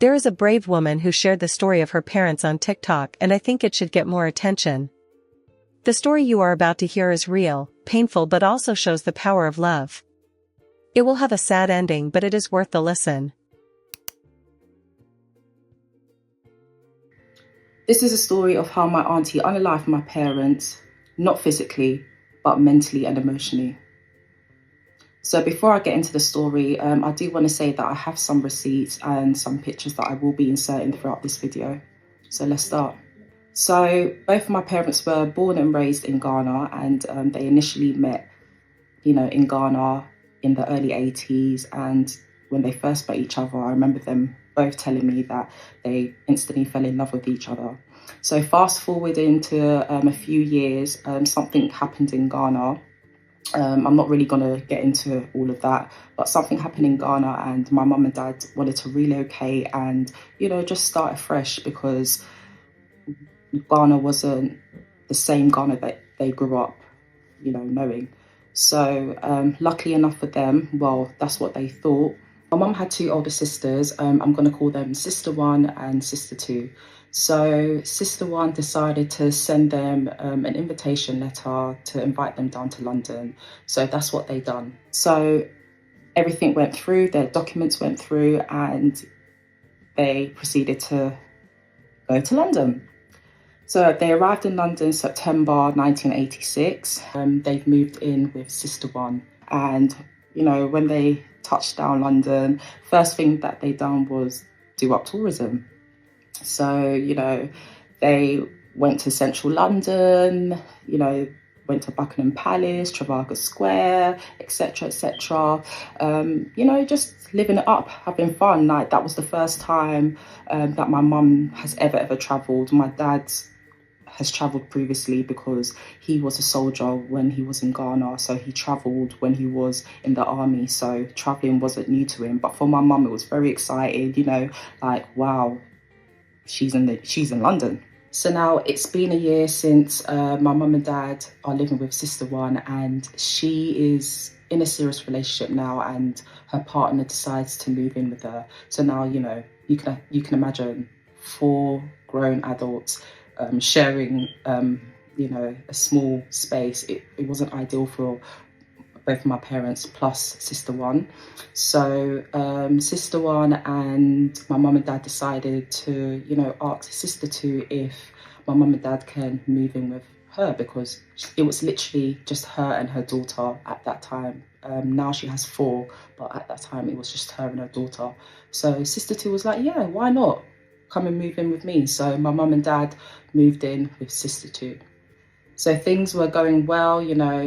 There is a brave woman who shared the story of her parents on TikTok, and I think it should get more attention. The story you are about to hear is real, painful, but also shows the power of love. It will have a sad ending, but it is worth the listen. This is a story of how my auntie unalived my parents, not physically, but mentally and emotionally. So before I get into the story, I do want to say that I have some receipts and some pictures that I will be inserting throughout this video. So let's start. So both of my parents were born and raised in Ghana, and they initially met, in Ghana in the early 80s. And when they first met each other, I remember them both telling me that they instantly fell in love with each other. So fast forward into a few years, something happened in Ghana. I'm not really going to get into all of that, but something happened in Ghana and my mum and dad wanted to relocate and, just start afresh, because Ghana wasn't the same Ghana that they grew up, knowing. So luckily enough for them, well, that's what they thought. My mum had two older sisters. I'm going to call them Sister 1 and Sister 2. So Sister 1 decided to send them an invitation letter to invite them down to London. So that's what they done. So everything went through, their documents went through, and they proceeded to go to London. So they arrived in London September 1986. They've moved in with Sister 1. And, when they touched down London, first thing that they done was do up tourism. So, they went to central London, went to Buckingham Palace, Trafalgar Square, etc., etc. Just living it up, having fun. Like, that was the first time that my mum has ever travelled. My dad has travelled previously because he was a soldier when he was in Ghana, so he travelled when he was in the army, so travelling wasn't new to him. But for my mum, it was very exciting, like, wow, she's in London. So now it's been a year since my mum and dad are living with Sister 1, and she is in a serious relationship now, and her partner decides to move in with her. So now, you can imagine 4 grown adults sharing, a small space. It wasn't ideal for both of my parents plus Sister 1. So Sister 1 and my mum and dad decided to, ask Sister 2 if my mum and dad can move in with her, because it was literally just her and her daughter at that time. Now she has 4, but at that time it was just her and her daughter. So Sister 2 was like, yeah, why not? Come and move in with me. So my mum and dad moved in with Sister 2. So things were going well,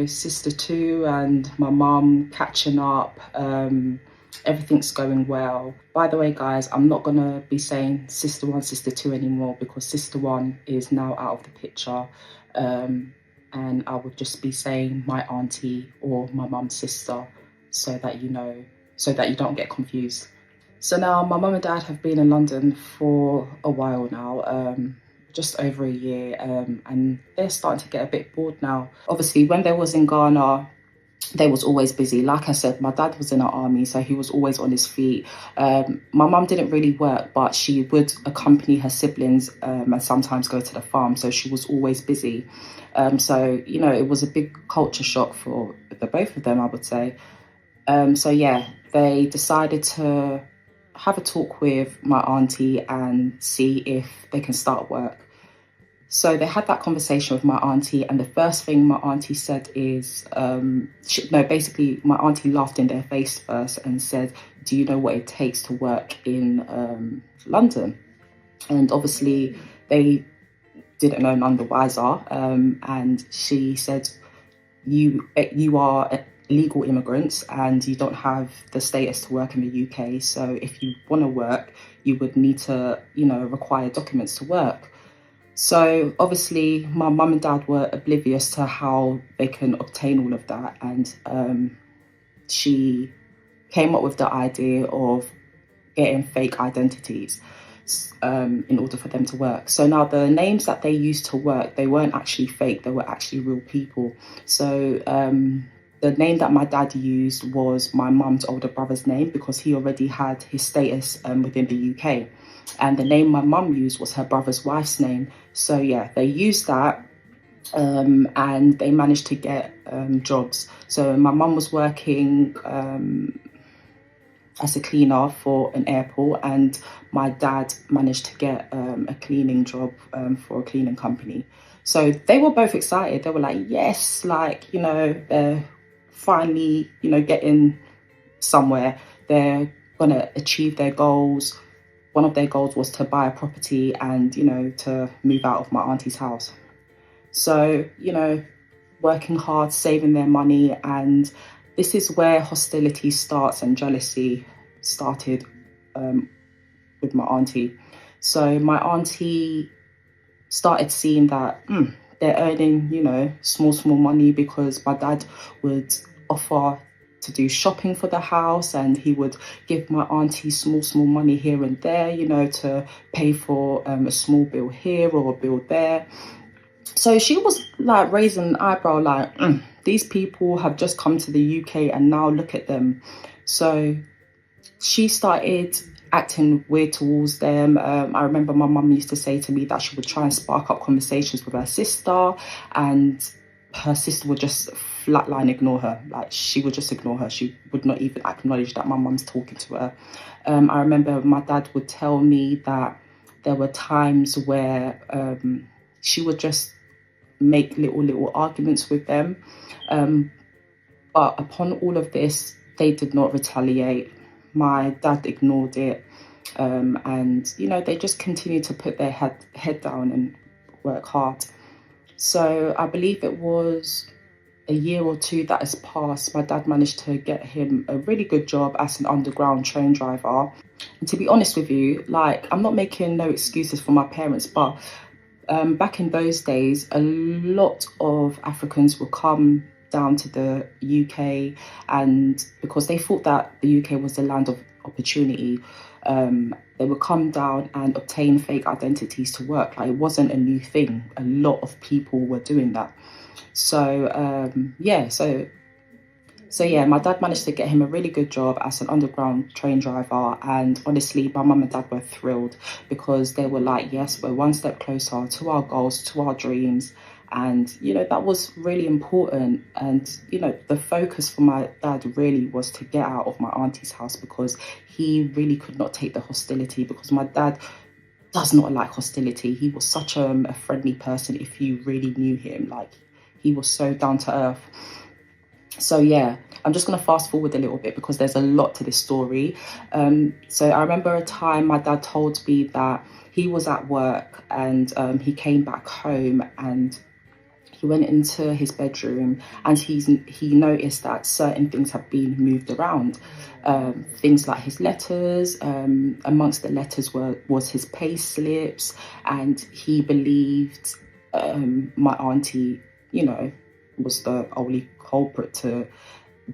Sister 2 and my mum catching up. Everything's going well. By the way, guys, I'm not going to be saying Sister 1, Sister 2 anymore, because Sister 1 is now out of the picture. And I would just be saying my auntie or my mum's sister, so that you don't get confused. So now my mum and dad have been in London for a while now, just over a year, and they're starting to get a bit bored now. Obviously, when they was in Ghana, they was always busy. Like I said, my dad was in the army, so he was always on his feet. My mum didn't really work, but she would accompany her siblings and sometimes go to the farm, so she was always busy. So, it was a big culture shock for the both of them, I would say. So yeah, they decided to have a talk with my auntie and see if they can start work. So they had that conversation with my auntie, and the first thing my auntie said is, basically my auntie laughed in their face first and said, do you know what it takes to work in London? And obviously they didn't know, none the wiser. And she said, you are legal immigrants and you don't have the status to work in the UK. So if you want to work, you would need to, require documents to work. So obviously my mum and dad were oblivious to how they can obtain all of that. And she came up with the idea of getting fake identities in order for them to work. So now the names that they used to work, they weren't actually fake, they were actually real people. So the name that my dad used was my mum's older brother's name because he already had his status within the UK. And the name my mum used was her brother's wife's name. So yeah, they used that and they managed to get jobs. So my mum was working as a cleaner for an airport, and my dad managed to get a cleaning job for a cleaning company. So they were both excited. They were like, yes, like, you know, they're finally, you know, getting somewhere. They're going to achieve their goals. One of their goals was to buy a property and, you know, to move out of my auntie's house. So, you know, working hard, saving their money. And this is where hostility starts and jealousy started with my auntie. So my auntie started seeing that they're earning, you know, small money because my dad would offer to do shopping for the house, and he would give my auntie small money here and there, you know, to pay for a small bill here or a bill there. So she was like raising an eyebrow, like, these people have just come to the UK and now look at them. So she started acting weird towards them. I remember my mum used to say to me that she would try and spark up conversations with her sister, and her sister would just flatline ignore her. Like, she would just ignore her. She would not even acknowledge that my mum's talking to her. I remember my dad would tell me that there were times where she would just make little arguments with them. But upon all of this, they did not retaliate. My dad ignored it. And, you know, they just continued to put their head down and work hard. So I believe it was a year or two that has passed. My dad managed to get him a really good job as an underground train driver. And to be honest with you, like, I'm not making no excuses for my parents, but back in those days, a lot of Africans would come down to the UK, and because they thought that the UK was the land of opportunity, they would come down and obtain fake identities to work. Like, it wasn't a new thing. A lot of people were doing that. So yeah, my dad managed to get him a really good job as an underground train driver. And honestly, my mum and dad were thrilled because they were like, yes, we're one step closer to our goals, to our dreams. And, you know, that was really important. And, you know, the focus for my dad really was to get out of my auntie's house because he really could not take the hostility, because my dad does not like hostility. He was such a friendly person. If you really knew him, like, he was so down to earth. So yeah, I'm just going to fast forward a little bit because there's a lot to this story. So I remember a time my dad told me that he was at work and he came back home and he went into his bedroom and he noticed that certain things had been moved around. Things like his letters, amongst the letters was his pay slips, and he believed my auntie, you know, was the only culprit to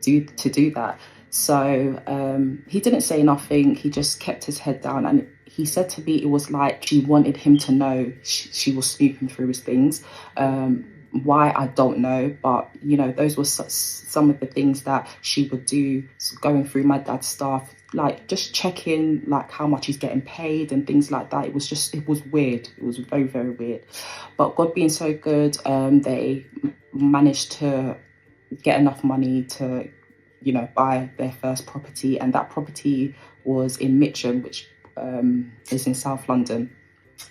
do that. So he didn't say nothing. He just kept his head down, and he said to me it was like she wanted him to know she was snooping through his things. Why, I don't know, but, you know, those were some of the things that she would do, going through my dad's stuff, like just checking like how much he's getting paid and things like that. It was weird. It was very, very weird. But God being so good, they managed to get enough money to, you know, buy their first property, and that property was in Mitcham, which is in South London.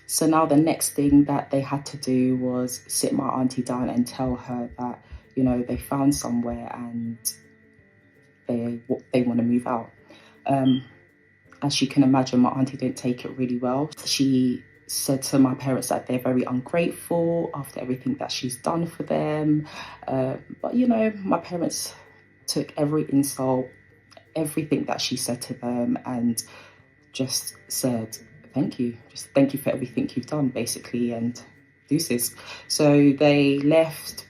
So now the next thing that they had to do was sit my auntie down and tell her that, you know, they found somewhere and they want to move out. As you can imagine, my auntie didn't take it really well. She said to my parents that they're very ungrateful after everything that she's done for them. But, you know, my parents took every insult, everything that she said to them, and just said, thank you. Just thank you for everything you've done, basically, and deuces. So they left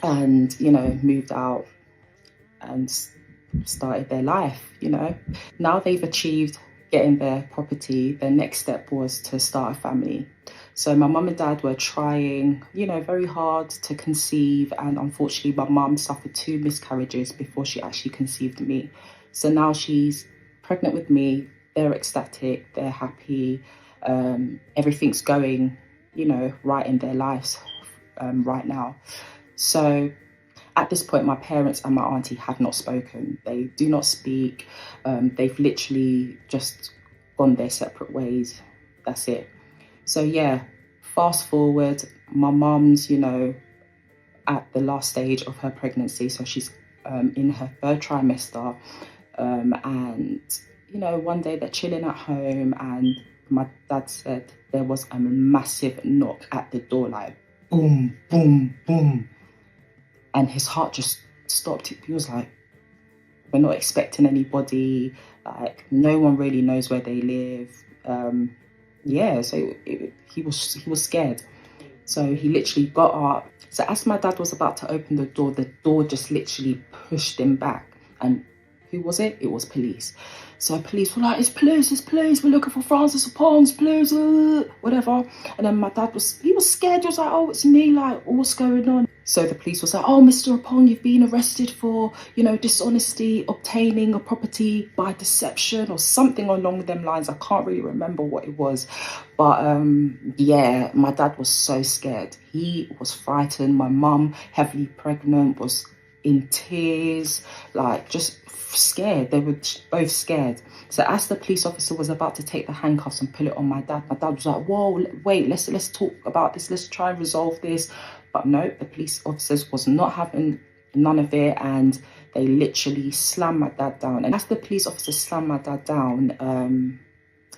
and, you know, moved out and started their life, you know. Now they've achieved getting their property. Their next step was to start a family. So my mum and dad were trying, very hard to conceive, and unfortunately my mum suffered 2 miscarriages before she actually conceived me. So now she's pregnant with me, they're ecstatic, they're happy, everything's going, right in their lives right now. So at this point, my parents and my auntie have not spoken. They do not speak. They've literally just gone their separate ways. That's it. So yeah, fast forward, my mum's, at the last stage of her pregnancy. So she's in her 3rd trimester. And, one day they're chilling at home and my dad said there was a massive knock at the door, like boom, boom, boom. And his heart just stopped. He was like, we're not expecting anybody. Like, no one really knows where they live. So he was scared. So he literally got up. So as my dad was about to open the door just literally pushed him back. And who was it? It was police. So police were like, it's police, we're looking for Francis Pongs, police, whatever. And then my dad was scared. He was like, oh, it's me, like, what's going on? So the police was like, oh, Mr. Apong, you've been arrested for, dishonesty, obtaining a property by deception or something along them lines. I can't really remember what it was. But yeah, my dad was so scared. He was frightened. My mum, heavily pregnant, was in tears, like just scared. They were both scared. So as the police officer was about to take the handcuffs and pull it on my dad was like, whoa, wait, let's talk about this, let's try and resolve this. But no, the police officers was not having none of it, and they literally slammed my dad down. And as the police officer slammed my dad down,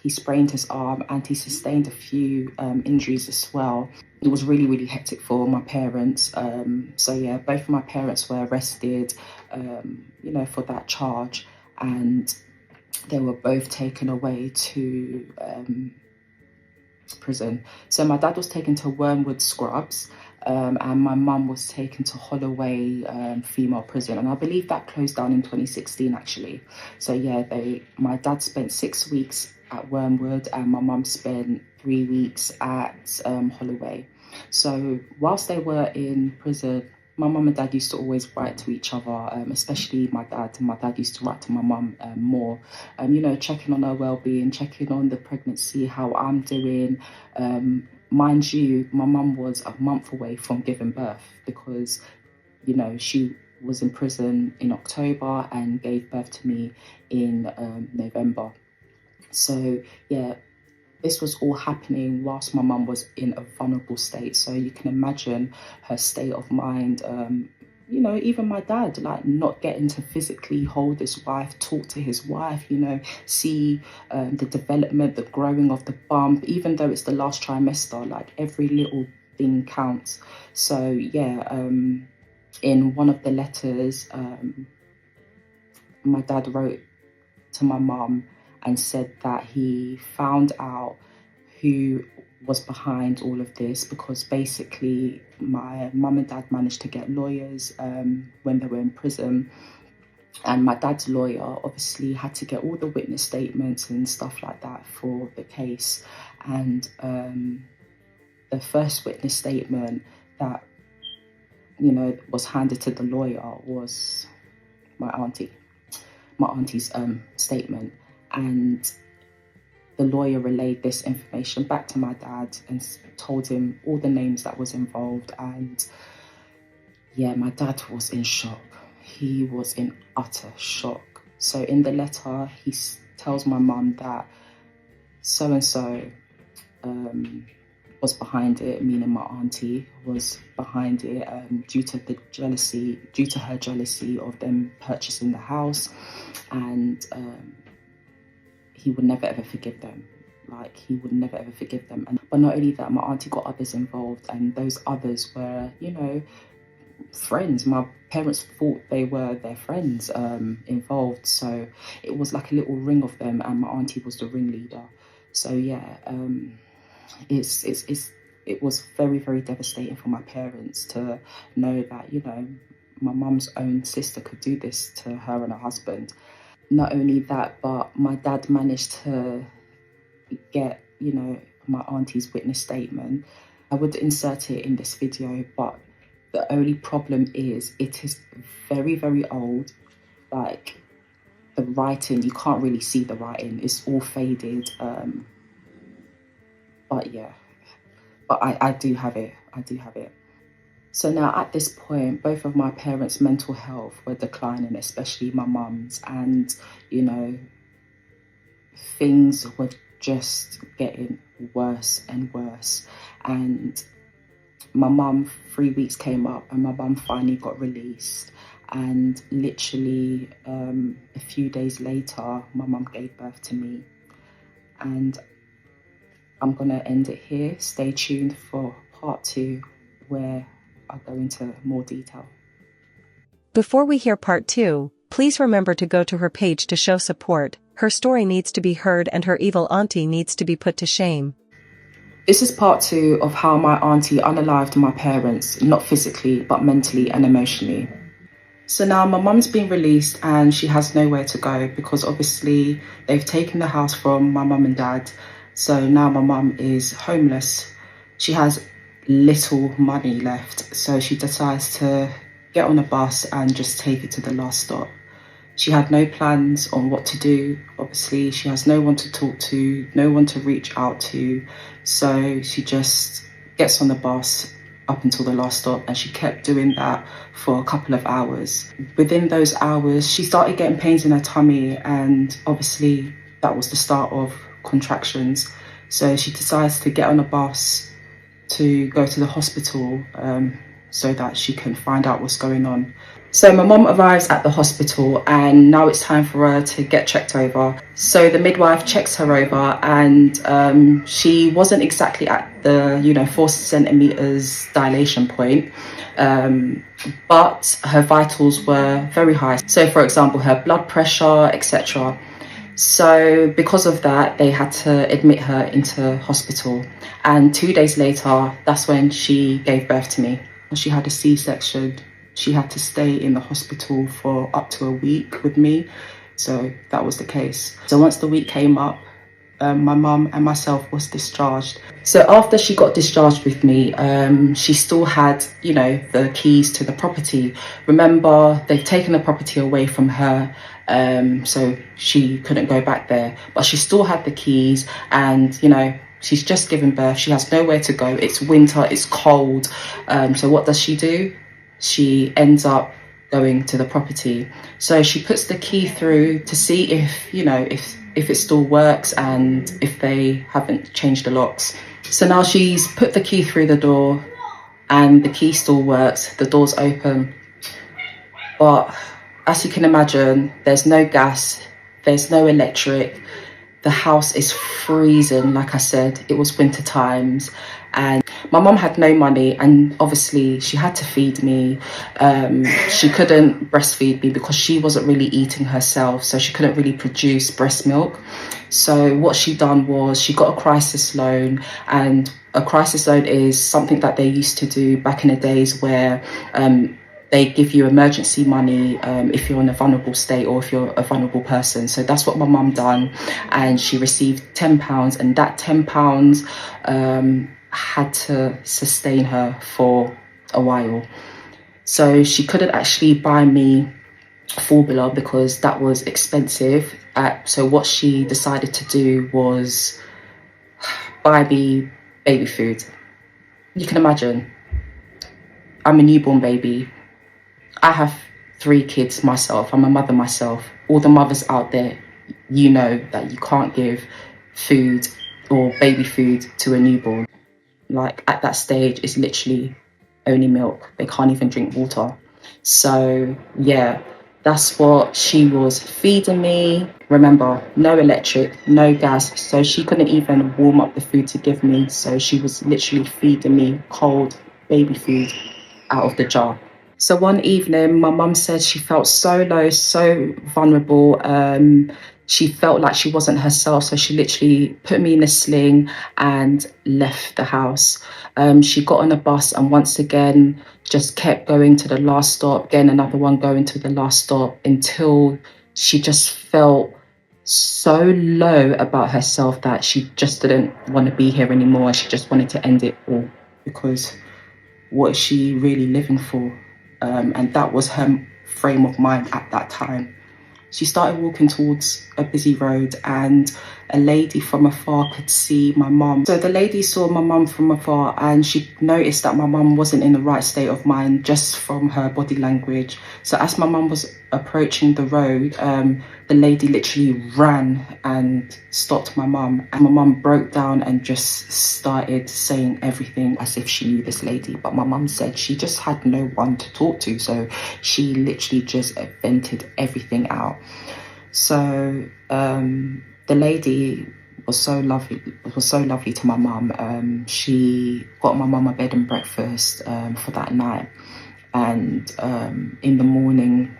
he sprained his arm and he sustained a few injuries as well. It was really, really hectic for my parents. So yeah, both of my parents were arrested, for that charge, and they were both taken away to prison. So my dad was taken to Wormwood Scrubs, and my mum was taken to Holloway female prison, and I believe that closed down in 2016 actually. So yeah, my dad spent 6 weeks at Wormwood and my mum spent 3 weeks at Holloway. So whilst they were in prison, my mum and dad used to always write to each other, especially my dad. And my dad used to write to my mum more, checking on her well-being, checking on the pregnancy, how I'm doing. Mind you, my mum was a month away from giving birth because, she was in prison in October and gave birth to me in November. So yeah, this was all happening whilst my mum was in a vulnerable state. So you can imagine her state of mind. Even my dad, like, not getting to physically hold his wife, talk to his wife, see the development, the growing of the bump, even though it's the last trimester, like every little thing counts. So yeah, in one of the letters, my dad wrote to my mum and said that he found out who was behind all of this, because basically my mum and dad managed to get lawyers when they were in prison, and my dad's lawyer obviously had to get all the witness statements and stuff like that for the case. And the first witness statement that was handed to the lawyer was my auntie's statement. And the lawyer relayed this information back to my dad and told him all the names that was involved. And yeah, my dad was in shock. He was in utter shock. So in the letter, he tells my mum that so-and-so was behind it, meaning my auntie was behind it, due to her jealousy of them purchasing the house. And he would never ever forgive them. Like, he would never ever forgive them. But not only that, my auntie got others involved, and those others were, friends. My parents thought they were their friends involved. So it was like a little ring of them, and my auntie was the ringleader. So yeah, it was very, very devastating for my parents to know that, my mum's own sister could do this to her and her husband. Not only that, but my dad managed to get, my auntie's witness statement. I would insert it in this video, but the only problem is it is very, very old. Like, the writing, you can't really see the writing. It's all faded. But yeah, but I do have it. I do have it. So now at this point, both of my parents' mental health were declining, especially my mum's. And, you know, things were just getting worse and worse. And my mum, 3 weeks came up and my mum finally got released. And literally a few days later, my mum gave birth to me. And I'm going to end it here. Stay tuned for part 2, where I'll go into more detail. Before we hear part 2, please remember to go to her page to show support. Her story needs to be heard and her evil auntie needs to be put to shame. This is part 2 of how my auntie unalived my parents, not physically, but mentally and emotionally. So now my mum's been released and she has nowhere to go because obviously they've taken the house from my mum and dad. So now my mum is homeless. She has little money left. So she decides to get on a bus and just take it to the last stop. She had no plans on what to do. Obviously, she has no one to talk to, no one to reach out to. So she just gets on the bus up until the last stop, and she kept doing that for a couple of hours. Within those hours, she started getting pains in her tummy, and obviously that was the start of contractions. So she decides to get on a bus to go to the hospital so that she can find out what's going on. So my mum arrives at the hospital and now it's time for her to get checked over. So the midwife checks her over and she wasn't exactly at the 4 centimeters dilation point, but her vitals were very high. So for example, her blood pressure, etc. So because of that, they had to admit her into hospital. And 2 days later, that's when she gave birth to me. She had a C-section. She had to stay in the hospital for up to a week with me. So that was the case. So once the week came up, my mum and myself was discharged. So after she got discharged with me, she still had, the keys to the property. Remember, they've taken the property away from her, so she couldn't go back there. But she still had the keys and, she's just given birth. She has nowhere to go. It's winter, it's cold. So what does she do? She ends up going to the property. So she puts the key through to see if it still works and if they haven't changed the locks. So now she's put the key through the door and the key still works. The door's open. But as you can imagine, there's no gas, there's no electric. The house is freezing. Like I said, it was winter times and my mum had no money and obviously she had to feed me. She couldn't breastfeed me because she wasn't really eating herself, so she couldn't really produce breast milk. So what she done was she got a crisis loan, and a crisis loan is something that they used to do back in the days where they give you emergency money if you're in a vulnerable state or if you're a vulnerable person. So that's what my mum done, and she received £10, and that £10 had to sustain her for a while. So she couldn't actually buy me formula because that was expensive. So what she decided to do was buy me baby food. You can imagine, I'm a newborn baby. I have 3 kids myself. I'm a mother myself. All the mothers out there, you know that you can't give food or baby food to a newborn. Like at that stage, it's literally only milk. They can't even drink water. So yeah, that's what she was feeding me. Remember, no electric, no gas. So she couldn't even warm up the food to give me. So she was literally feeding me cold baby food out of the jar. So one evening, my mum said she felt so low, so vulnerable. She felt like she wasn't herself. So she literally put me in a sling and left the house. She got on a bus and once again, just kept going to the last stop, again, another one going to the last stop until she just felt so low about herself that she just didn't want to be here anymore, and she just wanted to end it all, because what is she really living for? And that was her frame of mind at that time. She started walking towards a busy road, and a lady from afar could see my mum. So the lady saw my mum from afar, and she noticed that my mum wasn't in the right state of mind just from her body language. So as my mum was approaching the road, the lady literally ran and stopped my mum. And my mum broke down and just started saying everything as if she knew this lady. But my mum said she just had no one to talk to. So she literally just vented everything out. So the lady was so lovely to my mum. She got my mum a bed and breakfast for that night. And in the morning,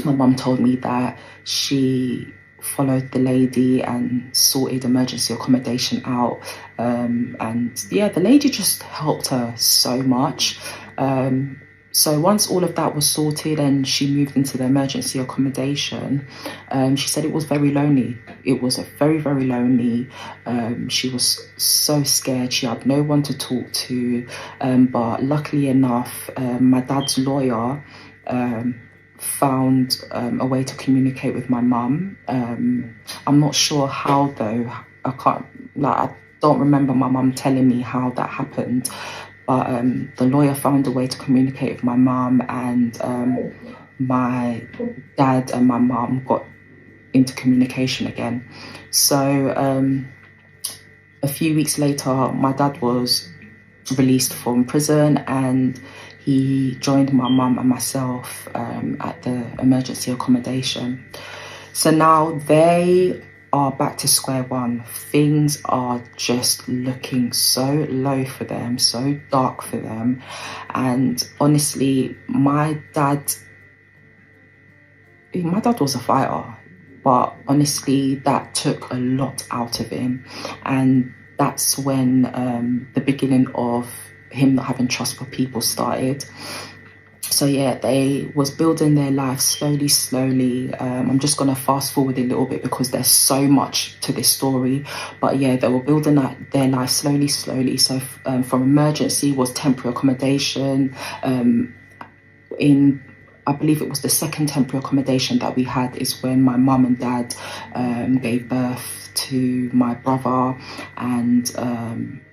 my mum told me that she followed the lady and sorted emergency accommodation out. And yeah, the lady just helped her so much. So once all of that was sorted and she moved into the emergency accommodation, she said it was very lonely. It was very, very lonely. She was so scared. She had no one to talk to. But luckily enough, my dad's lawyer found a way to communicate with my mum. I'm not sure how though. I don't remember my mum telling me how that happened. But the lawyer found a way to communicate with my mum, and my dad and my mum got into communication again. So a few weeks later, my dad was released from prison, and he joined my mum and myself at the emergency accommodation. So now they are back to square one. Things are just looking so low for them, so dark for them. And honestly, my dad was a fighter, but honestly, that took a lot out of him. And that's when the beginning of him not having trust for people started. So yeah, they was building their life slowly. I'm just going to fast forward a little bit because there's so much to this story. But yeah, they were building their life slowly. So from emergency was temporary accommodation. I believe it was the second temporary accommodation that we had is when my mum and dad gave birth to my brother, and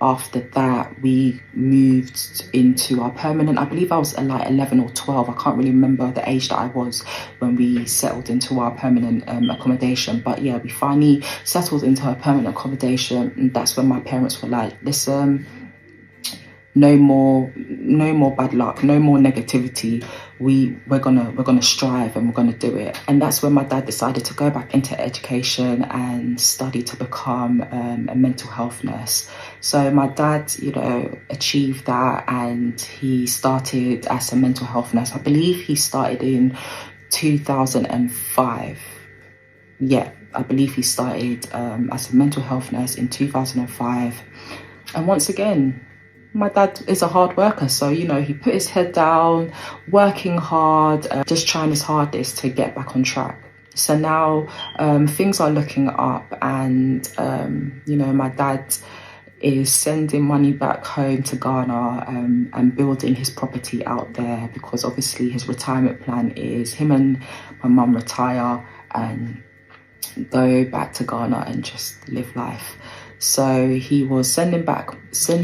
after that we moved into our permanent. I believe I was like 11 or 12. I can't really remember the age that I was when we settled into our permanent accommodation. But yeah, we finally settled into our permanent accommodation, and that's when my parents were like, listen, no more bad luck, no more negativity. We're gonna strive and we're gonna do it. And that's when my dad decided to go back into education and study to become a mental health nurse. So my dad, achieved that, and he started as a mental health nurse. I believe he started in 2005. Yeah, I believe he started as a mental health nurse in 2005. And once again, my dad is a hard worker, so, he put his head down, working hard, just trying his hardest to get back on track. So now things are looking up, and, my dad is sending money back home to Ghana and building his property out there, because obviously his retirement plan is him and my mum retire and go back to Ghana and just live life. So he was sending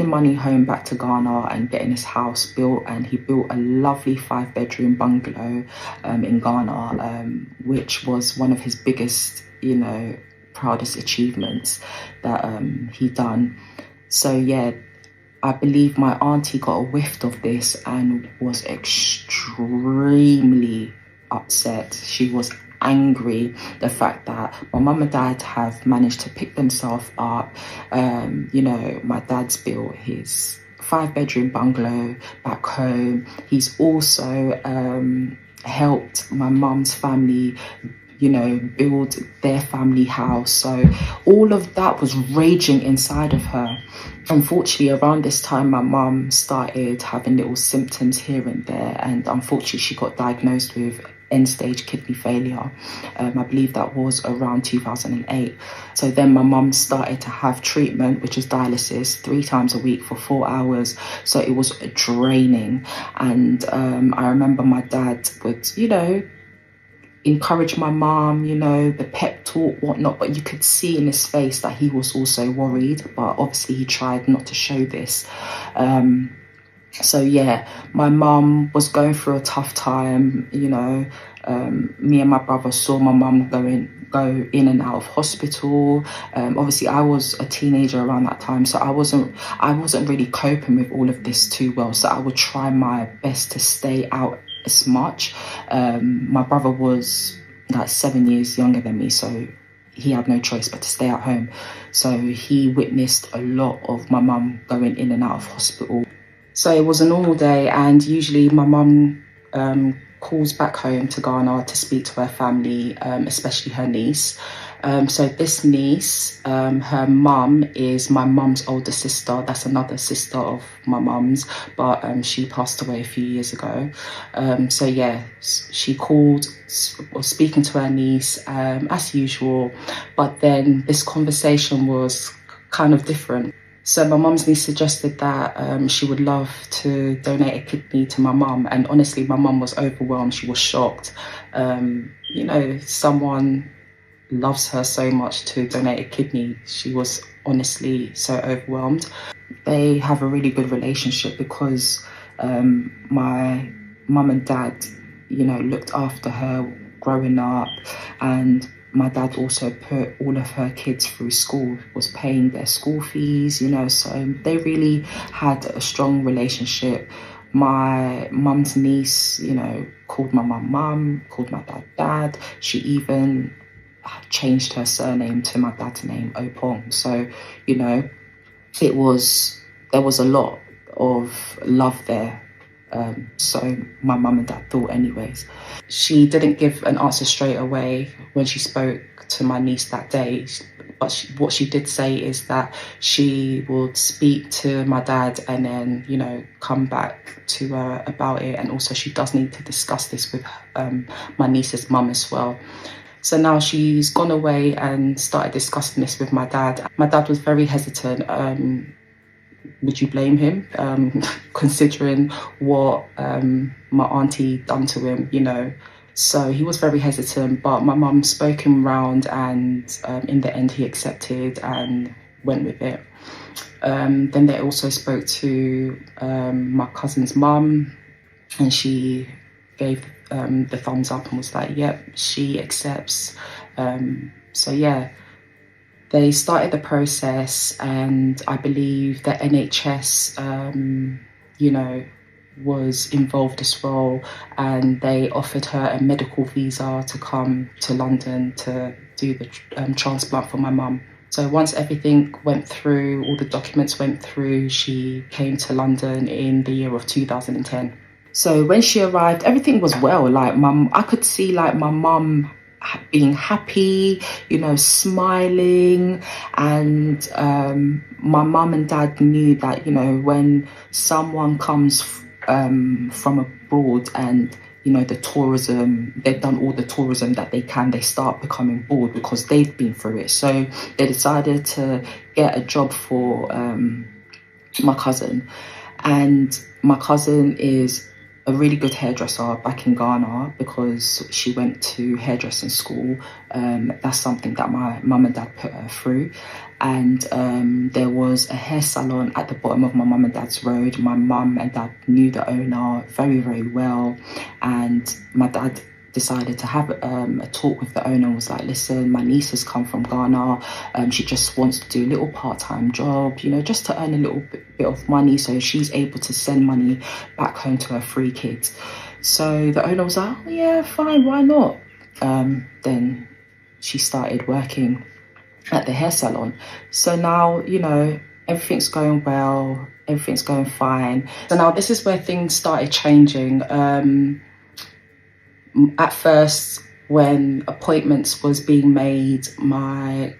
money home back to Ghana and getting his house built, and he built a lovely 5-bedroom bungalow in Ghana, which was one of his biggest, proudest achievements that he done. So yeah, I believe my auntie got a whiff of this and was extremely upset. She was angry the fact that my mum and dad have managed to pick themselves up. My dad's built his 5-bedroom bungalow back home. He's also helped my mum's family build their family house. So all of that was raging inside of her. Unfortunately, around this time, my mum started having little symptoms here and there, and unfortunately she got diagnosed with end-stage kidney failure. I believe that was around 2008. So then my mum started to have treatment, which is dialysis, 3 times a week for 4 hours. So it was draining. And I remember my dad would, encourage my mum, the pep talk, whatnot, but you could see in his face that he was also worried, but obviously he tried not to show this. So yeah, my mum was going through a tough time, me and my brother saw my mum go in and out of hospital. Obviously I was a teenager around that time, so I wasn't really coping with all of this too well, so I would try my best to stay out as much. My brother was like 7 years younger than me, so he had no choice but to stay at home. So he witnessed a lot of my mum going in and out of hospital. So it was a normal day, and usually my mum calls back home to Ghana to speak to her family, especially her niece. So this niece, her mum is my mum's older sister. That's another sister of my mum's, but she passed away a few years ago. So yeah, she called, was speaking to her niece as usual, but then this conversation was kind of different. So my mum's niece suggested that she would love to donate a kidney to my mum, and honestly my mum was overwhelmed. She was shocked. Someone loves her so much to donate a kidney. She was honestly so overwhelmed. They have a really good relationship because my mum and dad, looked after her growing up, and my dad also put all of her kids through school, was paying their school fees, so they really had a strong relationship. My mum's niece, called my mum, called my dad. She even changed her surname to my dad's name, Opong. So, there was a lot of love there. So my mum and dad thought anyways. She didn't give an answer straight away when she spoke to my niece that day, but what she did say is that she would speak to my dad and then, come back to her about it. And also she does need to discuss this with my niece's mum as well. So now she's gone away and started discussing this with my dad. My dad was very hesitant. Would you blame him, considering what my auntie done to him, So he was very hesitant, but my mum spoke him round, and in the end he accepted and went with it. Then they also spoke to my cousin's mum, and she gave the thumbs up and was like, yep, she accepts. So yeah. They started the process, and I believe the NHS, was involved as well, and they offered her a medical visa to come to London to do the transplant for my mum. So once everything went through, all the documents went through, she came to London in the year of 2010. So when she arrived, everything was well. I could see my mum being happy, smiling, and my mum and dad knew that, when someone comes from abroad and, the tourism, they've done all the tourism that they can, they start becoming bored because they've been through it. So they decided to get a job for my cousin, and my cousin is a really good hairdresser back in Ghana because she went to hairdressing school. That's something that my mum and dad put her through. And there was a hair salon at the bottom of my mum and dad's road. My mum and dad knew the owner very, very well. And my dad decided to have a talk with the owner and was like, listen, my niece has come from Ghana. She just wants to do a little part-time job, just to earn a little bit of money so she's able to send money back home to her 3 kids. So the owner was like, oh, yeah, fine, why not? Then she started working at the hair salon. So now, everything's going well, everything's going fine. So now this is where things started changing. At first, when appointments was being made, my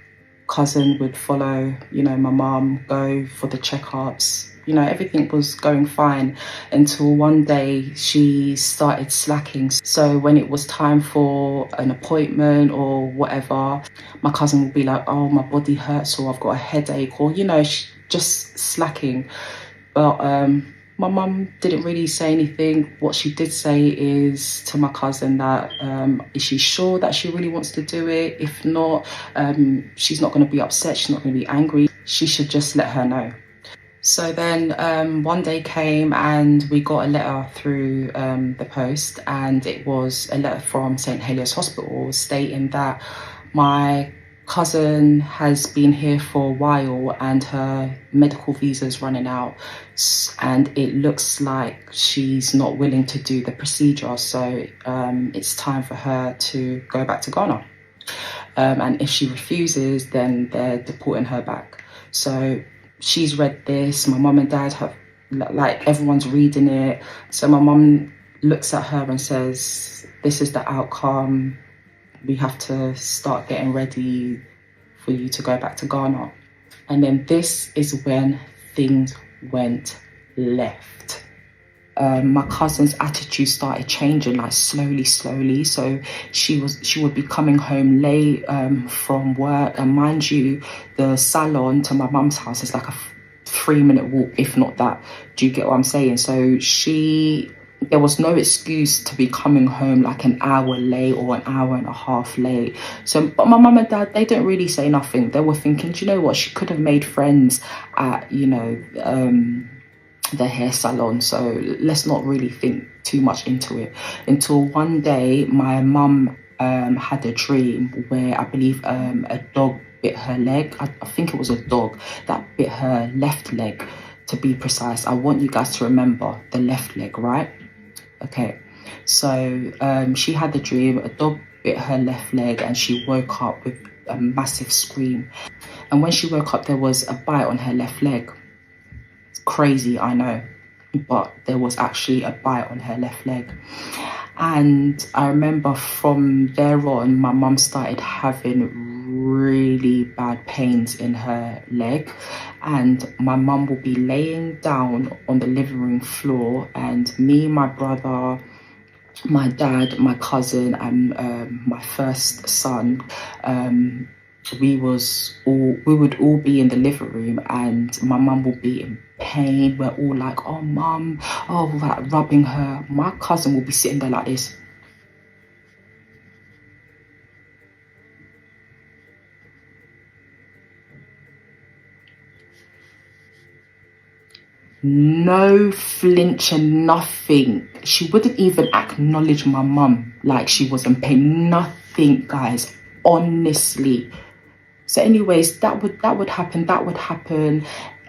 cousin would follow, my mum, go for the checkups, you know, everything was going fine until one day she started slacking. So when it was time for an appointment or whatever, my cousin would be like, oh, my body hurts, or I've got a headache, or, you know, just slacking. But my mum didn't really say anything. What she did say is to my cousin that, is she sure that she really wants to do it? If not, she's not going to be upset, she's not going to be angry. She should just let her know. So then one day came and we got a letter through the post, and it was a letter from St Helios Hospital stating that my cousin has been here for a while and her medical visa is running out, and it looks like she's not willing to do the procedure, so it's time for her to go back to Ghana. And if she refuses, then they're deporting her back. So she's read this, my mum and dad have, like, everyone's reading it. So my mum looks at her and says, this is the outcome. We have to start getting ready for you to go back to Ghana. And then this is when things went left. My cousin's attitude started changing, like slowly. So she would be coming home late from work, and mind you, the salon to my mum's house is like a 3-minute walk, if not that. Do you get what I'm saying? So there was no excuse to be coming home like an hour late or an hour and a half late. So, but my mum and dad, they didn't really say nothing. They were thinking, do you know what? She could have made friends at, you know, the hair salon. So let's not really think too much into it. Until one day, my mum had a dream where I believe a dog bit her leg. I think it was a dog that bit her left leg, to be precise. I want you guys to remember the left leg, right? Okay, so she had the dream, a dog bit her left leg, and she woke up with a massive scream. And when she woke up, there was a bite on her left leg. It's crazy, I know, but there was actually a bite on her left leg. And I remember from there on, my mum started having really bad pains in her leg, and my mum will be laying down on the living room floor, and me, my brother, my dad, my cousin, and my first son, we would all be in the living room, and my mum will be in pain. We're all like, oh mum, oh, like rubbing her. My cousin will be sitting there like this. No flinch and nothing. She wouldn't even acknowledge my mum like she was in pain. Nothing, guys, honestly. So anyways, that would happen.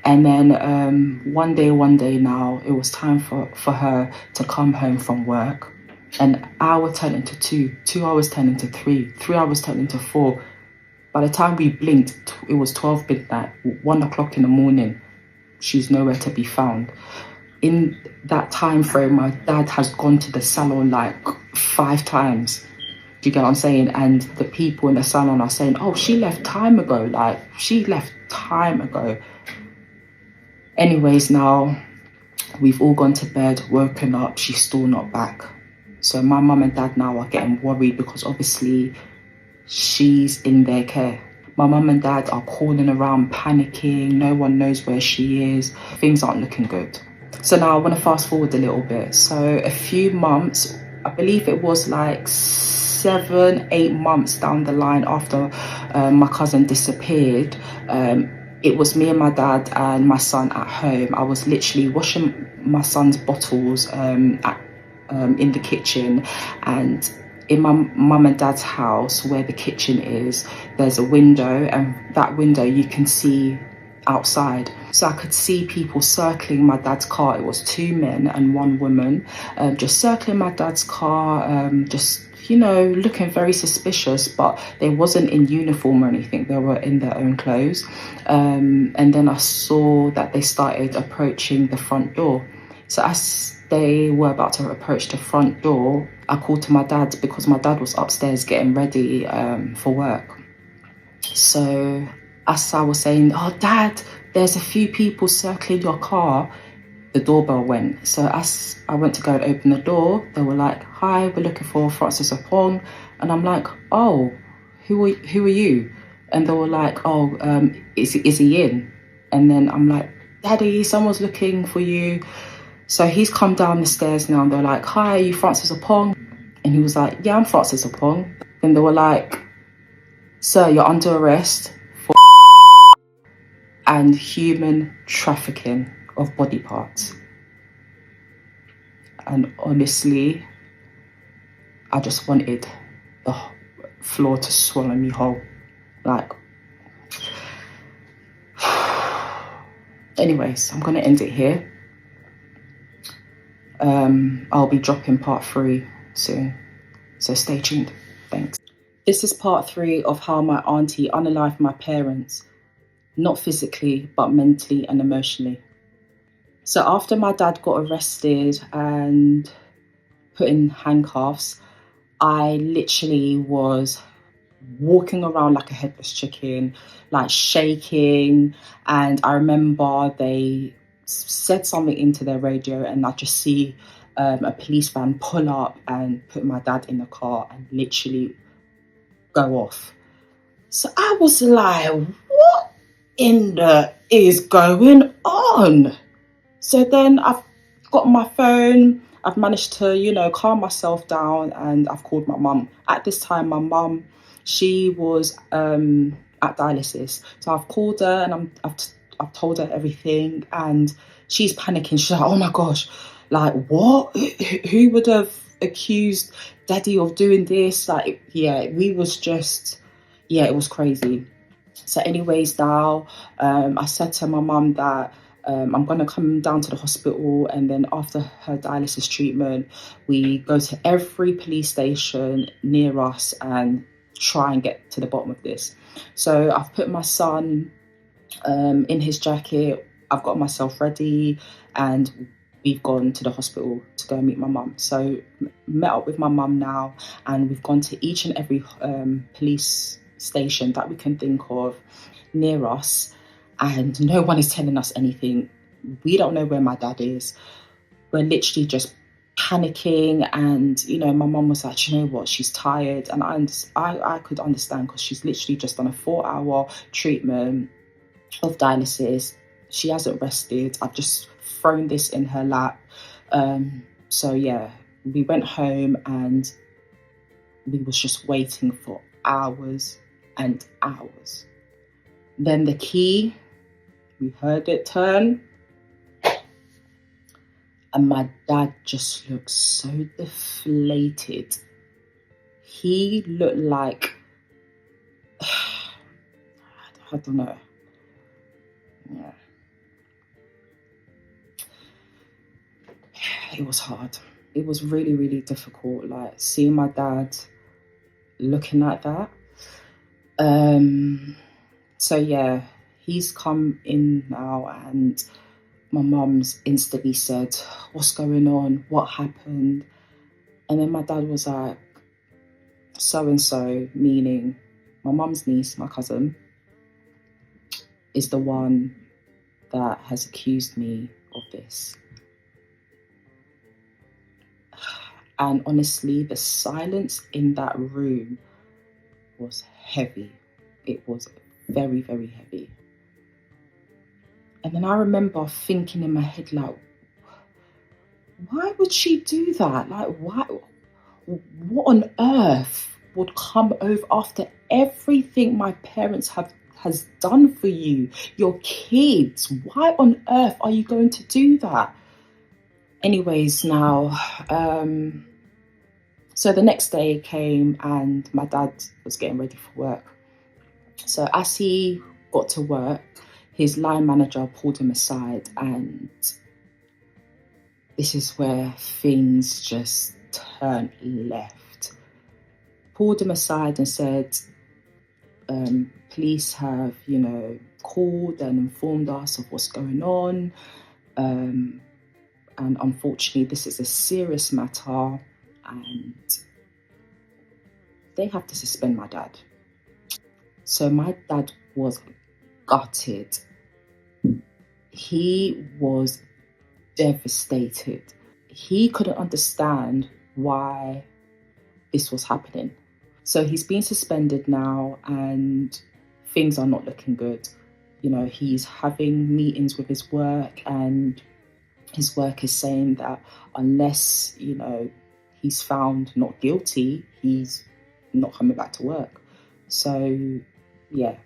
And then one day now, it was time for her to come home from work. An hour turned into 2 hours turned into 3 hours turned into 4. By the time we blinked, it was 12 midnight, 1 o'clock in the morning. She's nowhere to be found. In that time frame, my dad has gone to the salon like 5 times. Do you get what I'm saying? And the people in the salon are saying, oh, she left time ago. Like, she left time ago. Anyways, now we've all gone to bed, woken up, she's still not back. So my mum and dad now are getting worried because obviously she's in their care. My mum and dad are calling around, panicking. No one knows where she is. Things aren't looking good. So now I want to fast forward a little bit. So a few months, I believe it was like 7-8 months down the line after my cousin disappeared, it was me and my dad and my son at home. I was literally washing my son's bottles in the kitchen, and in my mum and dad's house where the kitchen is, there's a window, and that window you can see outside. So I could see people circling my dad's car. It was 2 men and 1 woman, just circling my dad's car, just, you know, looking very suspicious, but they wasn't in uniform or anything. They were in their own clothes. And then I saw that they started approaching the front door. So as they were about to approach the front door, I called to my dad because my dad was upstairs getting ready for work. So as I was saying, oh, Dad, there's a few people circling your car, the doorbell went. So as I went to go and open the door, they were like, hi, we're looking for Francis Opong. And I'm like, oh, who are you? And they were like, oh, is he in? And then I'm like, Daddy, someone's looking for you. So he's come down the stairs now and they're like, hi, are you Francis Opong? And he was like, yeah, I'm Francis Opong. And they were like, sir, you're under arrest for and human trafficking of body parts. And honestly, I just wanted the floor to swallow me whole. Like, anyways, I'm going to end it here. I'll be dropping part 3 soon, so stay tuned. Thanks. This is part 3 of how my auntie unalived my parents, not physically, but mentally and emotionally. So after my dad got arrested and put in handcuffs, I literally was walking around like a headless chicken, like shaking. And I remember they said something into their radio and I just see a police van pull up and put my dad in the car and literally go off. So I was like, what in the is going on? So then I've got my phone, I've managed to, calm myself down and I've called my mum. At this time, my mum, she was at dialysis. So I've called her and I've told her everything and she's panicking. She's like, oh my gosh, like what? Who would have accused Daddy of doing this? Like, yeah, it was crazy. So anyways, now I said to my mum that I'm going to come down to the hospital and then after her dialysis treatment, we go to every police station near us and try and get to the bottom of this. So I've put my son in his jacket, I've got myself ready and we've gone to the hospital to go meet my mum. So met up with my mum now and we've gone to each and every police station that we can think of near us and no one is telling us anything. We don't know where my dad is. We're literally just panicking and my mum was like, you know what, she's tired. And I could understand because she's literally just done a 4-hour treatment of dialysis. She hasn't rested. I've just thrown this in her lap. So yeah, we went home and we was just waiting for hours and hours. Then the key, we heard it turn. And my dad just looked so deflated. He looked like, I don't know. Yeah. It was hard. It was really, really difficult. Like seeing my dad looking like that. So yeah, he's come in now and my mum's instantly said, what's going on? What happened? And then my dad was like, so-and-so, meaning my mum's niece, my cousin, is the one that has accused me of this. And honestly, the silence in that room was heavy. It was very, very heavy. And then I remember thinking in my head, like, why would she do that? Like, why? What on earth would come over after everything my parents has done for you, your kids? Why on earth are you going to do that? Anyways, now, so the next day came and my dad was getting ready for work. So as he got to work, his line manager pulled him aside and this is where things just turned left. Pulled him aside and said, police have, called and informed us of what's going on. And unfortunately, this is a serious matter and they have to suspend my dad. So my dad was gutted. He was devastated. He couldn't understand why this was happening. So he's been suspended now and things are not looking good. You know, he's having meetings with his work and his work is saying that unless, you know, he's found not guilty, he's not coming back to work. So, yeah.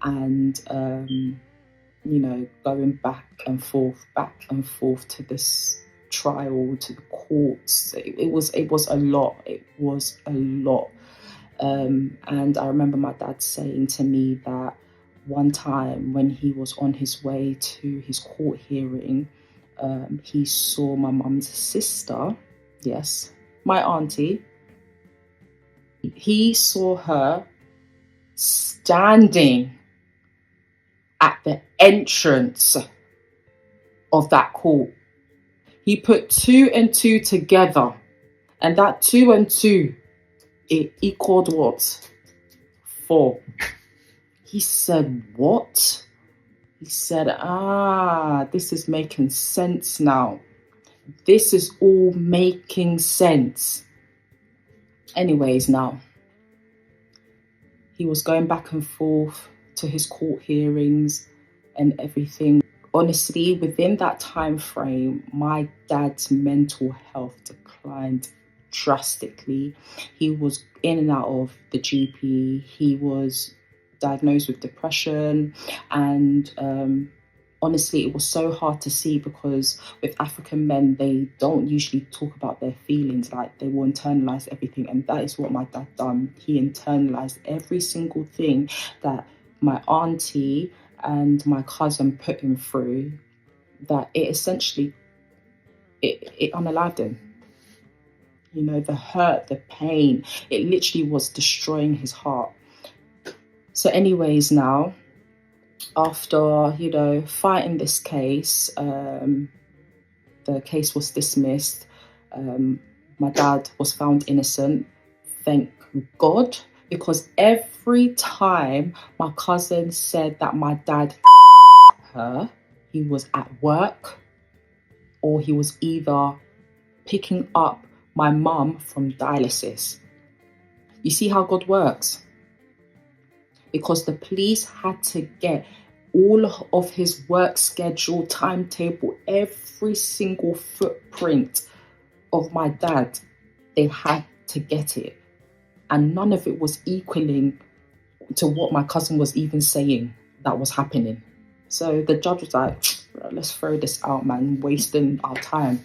And, you know, going back and forth to this trial, to the courts, it was a lot. It was a lot. And I remember my dad saying to me that one time when he was on his way to his court hearing, he saw my mum's sister, yes, my auntie. He saw her standing at the entrance of that court. He put 2 and 2 together, and that 2 and 2, it equaled what? 4. He said, what? He said, this is making sense now. This is all making sense. Anyways, now, he was going back and forth to his court hearings and everything. Honestly, within that time frame, my dad's mental health declined drastically. He was in and out of the GP. He was diagnosed with depression, and honestly, it was so hard to see because with African men, they don't usually talk about their feelings. Like, they will internalize everything, and that is what my dad done. He internalized every single thing that my auntie and my cousin put him through, that it essentially it unalived him. You know, the hurt, the pain, it literally was destroying his heart. So anyways, now, after, you know, fighting this case, the case was dismissed. My dad was found innocent. Thank God, because every time my cousin said that my dad her, he was at work or he was either picking up my mum from dialysis. You see how God works? Because the police had to get all of his work schedule, timetable, every single footprint of my dad. They had to get it. And none of it was equaling to what my cousin was even saying that was happening. So the judge was like, let's throw this out, man, wasting our time.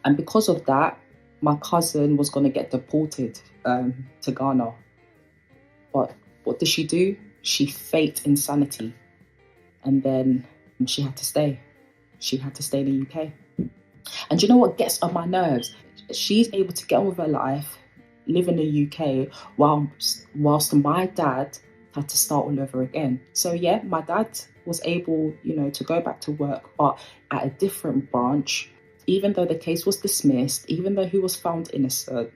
And because of that, my cousin was going to get deported to Ghana. But what did she do? She faked insanity. And then she had to stay. She had to stay in the UK. And do you know what gets on my nerves? She's able to get on with her life, live in the UK, whilst my dad had to start all over again. So yeah, my dad was able, you know, to go back to work, but at a different branch. Even though the case was dismissed, even though he was found innocent,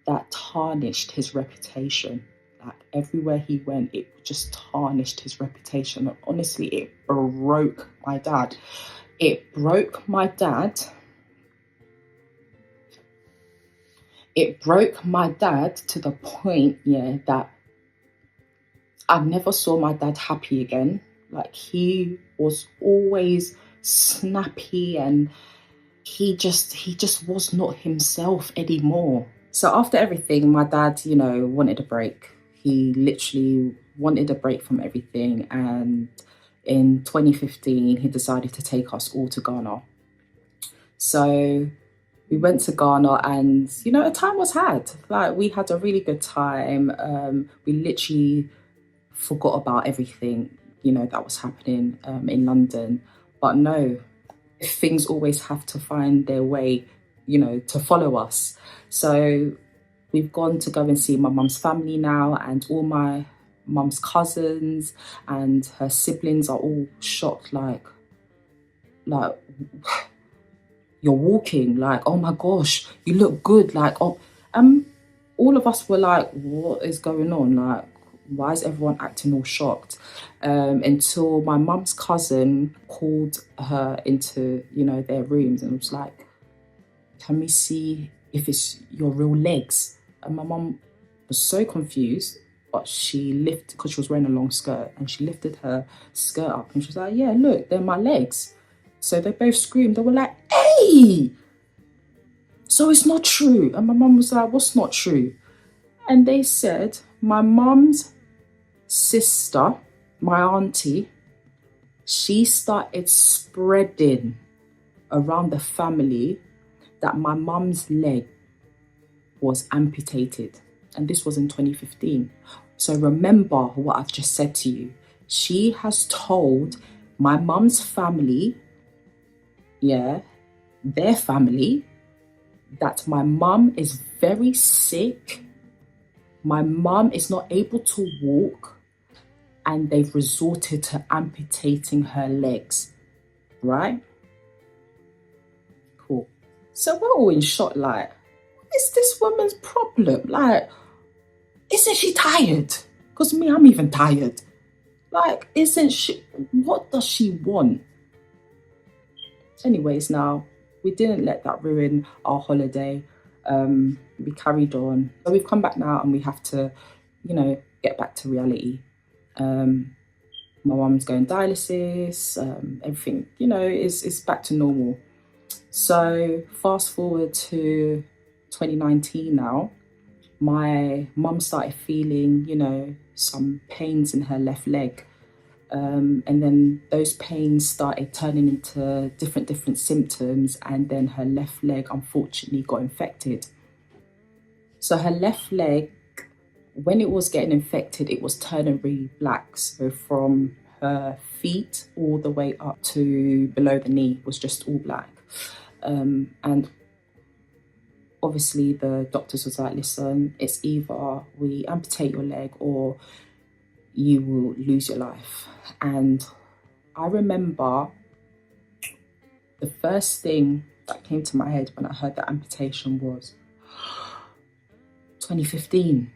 that tarnished his reputation. Like, everywhere he went, it just tarnished his reputation. And honestly, it broke my dad. It broke my dad. It broke my dad to the point, yeah, that I never saw my dad happy again. Like, he was always snappy and he just was not himself anymore. So after everything, my dad, you know, wanted a break. He literally wanted a break from everything. And in 2015, he decided to take us all to Ghana. So we went to Ghana and, you know, a time was had. Like, we had a really good time. We literally forgot about everything, you know, that was happening in London. But no, things always have to find their way, you know, to follow us. So we've gone to go and see my mum's family now, and all my mum's cousins and her siblings are all shocked, like you're walking, like, oh my gosh, you look good, like, oh, all of us were like, what is going on? Like, Why is everyone acting all shocked? Until my mum's cousin called her into, their rooms and was like, can we see if it's your real legs? And my mum was so confused, but she lifted, because she was wearing a long skirt, and she lifted her skirt up and she was like, yeah, look, they're my legs. So they both screamed. They were like, hey, so it's not true. And my mum was like, what's not true? And they said, my mum's sister, my auntie, she started spreading around the family that my mum's leg was amputated. And this was in 2015. So remember what I've just said to you. She has told my mum's family, their family, that my mum is very sick. My mum is not able to walk, and they've resorted to amputating her legs, right? Cool. So we're all in shock, like, what is this woman's problem? Like, isn't she tired? Because me, I'm even tired. Like, isn't she, what does she want? Anyways, now, we didn't let that ruin our holiday. We carried on. So we've come back now and we have to, get back to reality. My mum's going dialysis, everything, is back to normal. So fast forward to 2019 now, my mum started feeling, some pains in her left leg. And then those pains started turning into different symptoms, and then her left leg unfortunately got infected. So her left leg, when it was getting infected, it was turning really black. So from her feet all the way up to below the knee was just all black. And obviously the doctors was like, listen, it's either we amputate your leg or you will lose your life. And I remember the first thing that came to my head when I heard that amputation was 2015.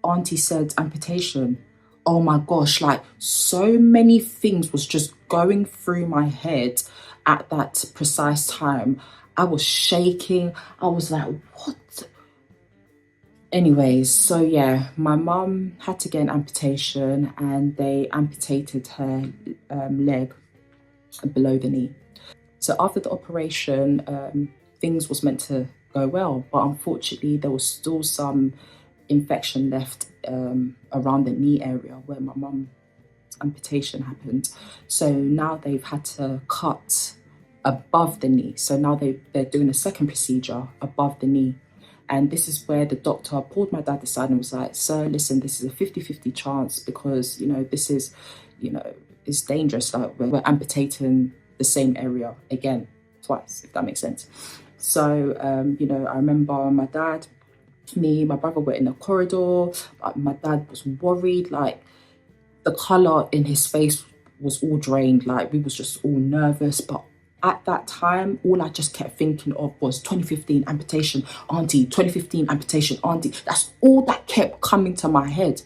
Auntie said amputation. Oh my gosh, like so many things was just going through my head at that precise time. I was shaking. I was like, what? Anyways, so yeah, my mum had to get an amputation, and they amputated her leg below the knee. So after the operation, things was meant to go well, but unfortunately there was still some infection left around the knee area where my mum's amputation happened. So now they've had to cut above the knee. So now they're doing a second procedure above the knee. And this is where the doctor pulled my dad aside and was like, sir, listen, this is a 50-50 chance because, this is, it's dangerous. Like we're amputating the same area again, twice, if that makes sense. So, I remember my dad, me, my brother were in the corridor. My dad was worried, like the colour in his face was all drained. Like we was just all nervous, but at that time, all I just kept thinking of was 2015 amputation, auntie, 2015 amputation, auntie. That's all that kept coming to my head.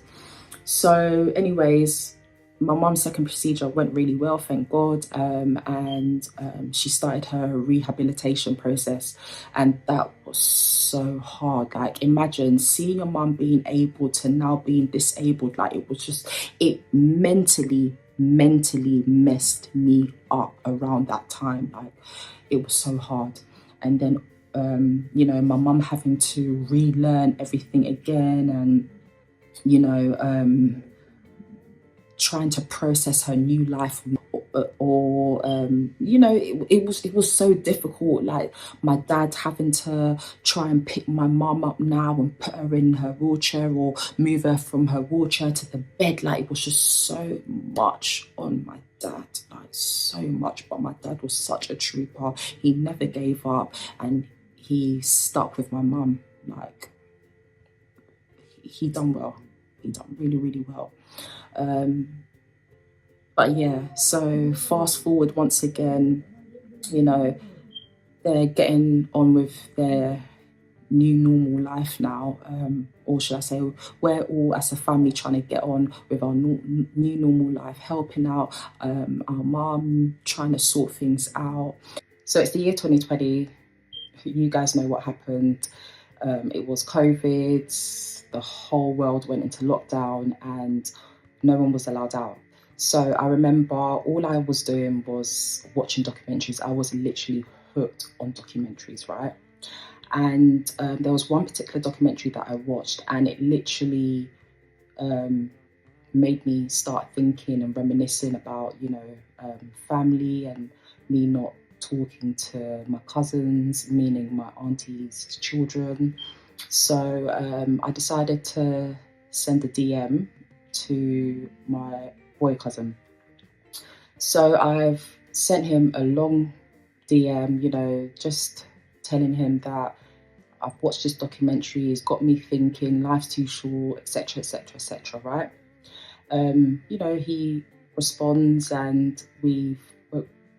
So anyways, my mum's second procedure went really well, thank God. And she started her rehabilitation process. And that was so hard. Like imagine seeing your mum being able to now being disabled. Like it was just, it mentally messed me up around that time. Like it was so hard. And then my mum having to relearn everything again, and trying to process her new life, or it was so difficult. Like my dad having to try and pick my mum up now and put her in her wheelchair or move her from her wheelchair to the bed. Like it was just so much on my dad, like so much. But my dad was such a trooper. He never gave up and he stuck with my mum. Like he done well. He done really well. But yeah, so fast forward once again, they're getting on with their new normal life now, or should I say, we're all as a family trying to get on with our new normal life, helping out our mum, trying to sort things out. So it's the year 2020. You guys know what happened. It was COVID. The whole world went into lockdown and no one was allowed out. So I remember all I was doing was watching documentaries. I was literally hooked on documentaries, right? And there was one particular documentary that I watched, and it literally made me start thinking and reminiscing about, family and me not talking to my cousins, meaning my auntie's children. So I decided to send a DM to my boy cousin. So I've sent him a long DM, just telling him that I've watched this documentary, it's got me thinking, life's too short, etc., etc., etc., right? He responds and the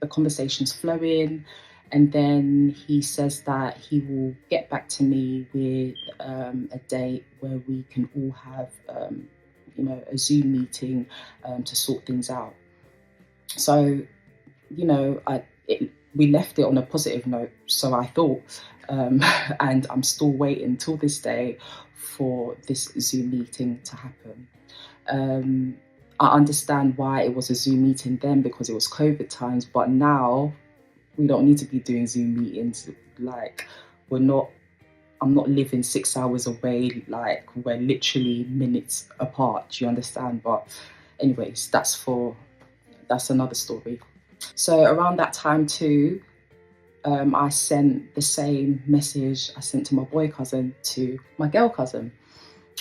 conversation's flowing, and then he says that he will get back to me with a date where we can all have, a Zoom meeting to sort things out. So, we left it on a positive note, so I thought, and I'm still waiting till this day for this Zoom meeting to happen. I understand why it was a Zoom meeting then, because it was COVID times, but now we don't need to be doing Zoom meetings. Like, I'm not living 6 hours away, like we're literally minutes apart, do you understand? But anyways, that's another story. So around that time too, I sent the same message I sent to my boy cousin to my girl cousin.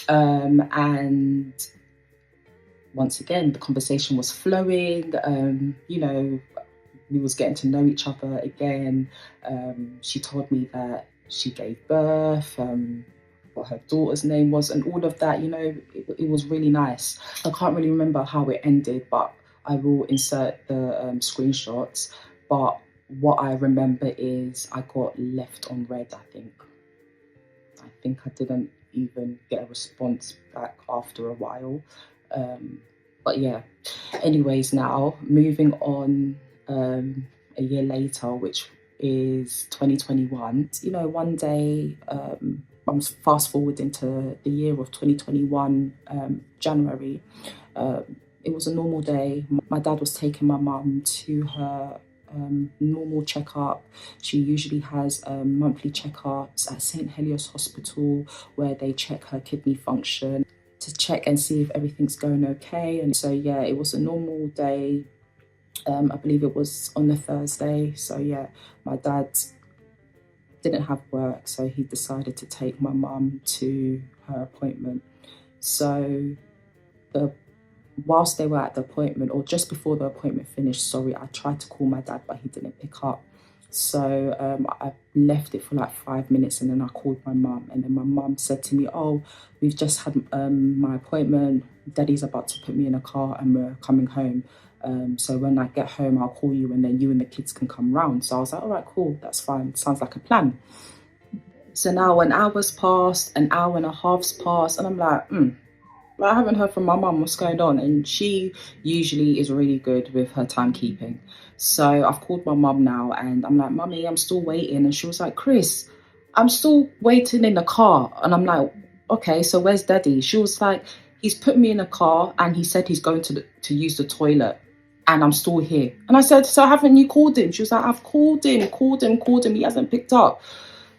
And once again, the conversation was flowing, we was getting to know each other again. She told me that she gave birth, what her daughter's name was, and all of that, it was really nice. I can't really remember how it ended, but I will insert the screenshots. But what I remember is I got left on red, I think. I didn't even get a response back after a while. But yeah, anyways, now moving on a year later, which is 2021. One day, I'm fast forwarding to the year of 2021, January. It was a normal day. My dad was taking my mum to her normal checkup. She usually has monthly checkups at St. Helios Hospital, where they check her kidney function to check and see if everything's going okay. And so, yeah, it was a normal day. I believe it was on a Thursday. So, yeah, my dad didn't have work, so he decided to take my mum to her appointment. So whilst they were at the appointment, or just before the appointment finished, I tried to call my dad, but he didn't pick up. So I left it for like 5 minutes, and then I called my mum, and then my mum said to me, "Oh, we've just had my appointment. Daddy's about to put me in a car and we're coming home. So when I get home, I'll call you, and then you and the kids can come round." So I was like, "All right, cool, that's fine. Sounds like a plan." So now an hour's passed, an hour and a half's passed, and I'm like, I haven't heard from my mum, what's going on? And she usually is really good with her timekeeping. So I've called my mum now, and I'm like, "Mummy, I'm still waiting." And she was like, "Chris, I'm still waiting in the car." And I'm like, "Okay, so where's Daddy?" She was like, "He's put me in a car and he said he's going to use the toilet, and I'm still here." And I said, "So haven't you called him?" She was like, "I've called him, he hasn't picked up."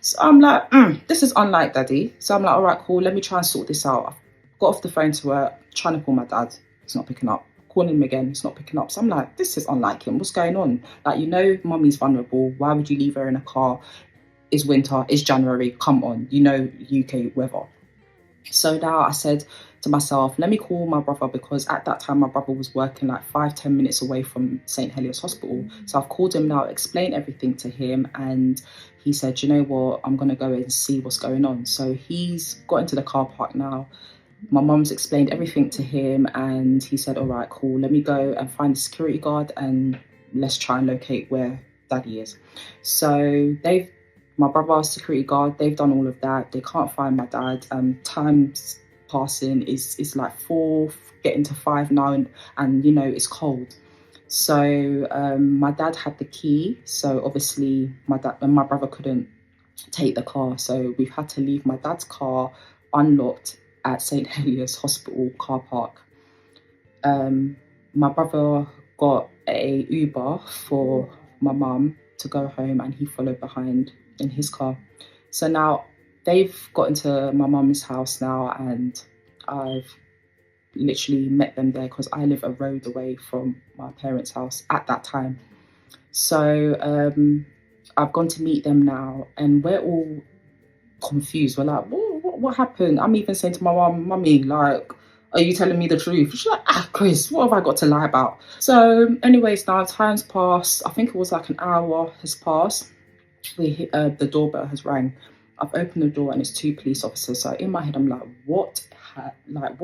So I'm like, this is unlike Daddy. So I'm like, "All right, cool, let me try and sort this out." Got off the phone to her, trying to call my dad. He's not picking up. Calling him again, he's not picking up. So I'm like, this is unlike him. What's going on? Like, mummy's vulnerable. Why would you leave her in a car? It's winter, it's January, come on. UK weather. So now I said to myself, let me call my brother, because at that time my brother was working like 5-10 minutes away from St. Helios Hospital. So I've called him now, explained everything to him, and he said, "You know what, I'm going to go and see what's going on." So he's got into the car park now. My mum's explained everything to him, and he said, "All right, cool, let me go and find the security guard and let's try and locate where Daddy is." So they've My brother, security guard, they've done all of that. They can't find my dad. Time's passing. It's like 4, getting to 5 now, and you know, it's cold. So my dad had the key. So obviously my brother couldn't take the car. So we've had to leave my dad's car unlocked at St. Heliers Hospital car park. My brother got a Uber for my mum to go home, and he followed behind in his car. So now they've got into my mum's house now, and I've literally met them there because I live a road away from my parents' house at that time. So I've gone to meet them now, and we're all confused. We're like, what happened? I'm even saying to my mummy, like, are you telling me the truth? She's like, Chris, what have I got to lie about? So anyways, now time's passed. I think it was like an hour has passed. The doorbell has rang. I've opened the door and it's 2 police officers. So in my head, I'm like, what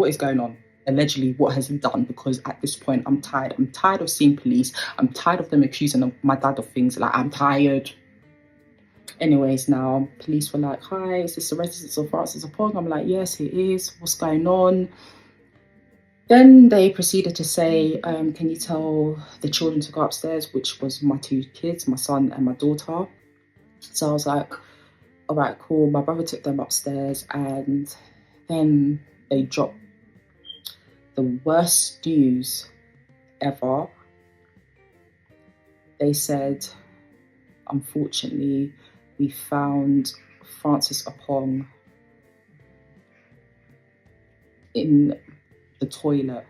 is going on? Allegedly, what has he done? Because at this point, I'm tired. I'm tired of seeing police. I'm tired of them accusing my dad of things. Like, I'm tired. Anyways, now police were like, hi, is this the residence of Francis Apong? I'm like, yes, it is. What's going on? Then they proceeded to say, can you tell the children to go upstairs, which was my 2 kids, my son and my daughter. So I was like, all right, cool. My brother took them upstairs, and then they dropped the worst news ever. They said, unfortunately, we found Francis Apong in the toilet,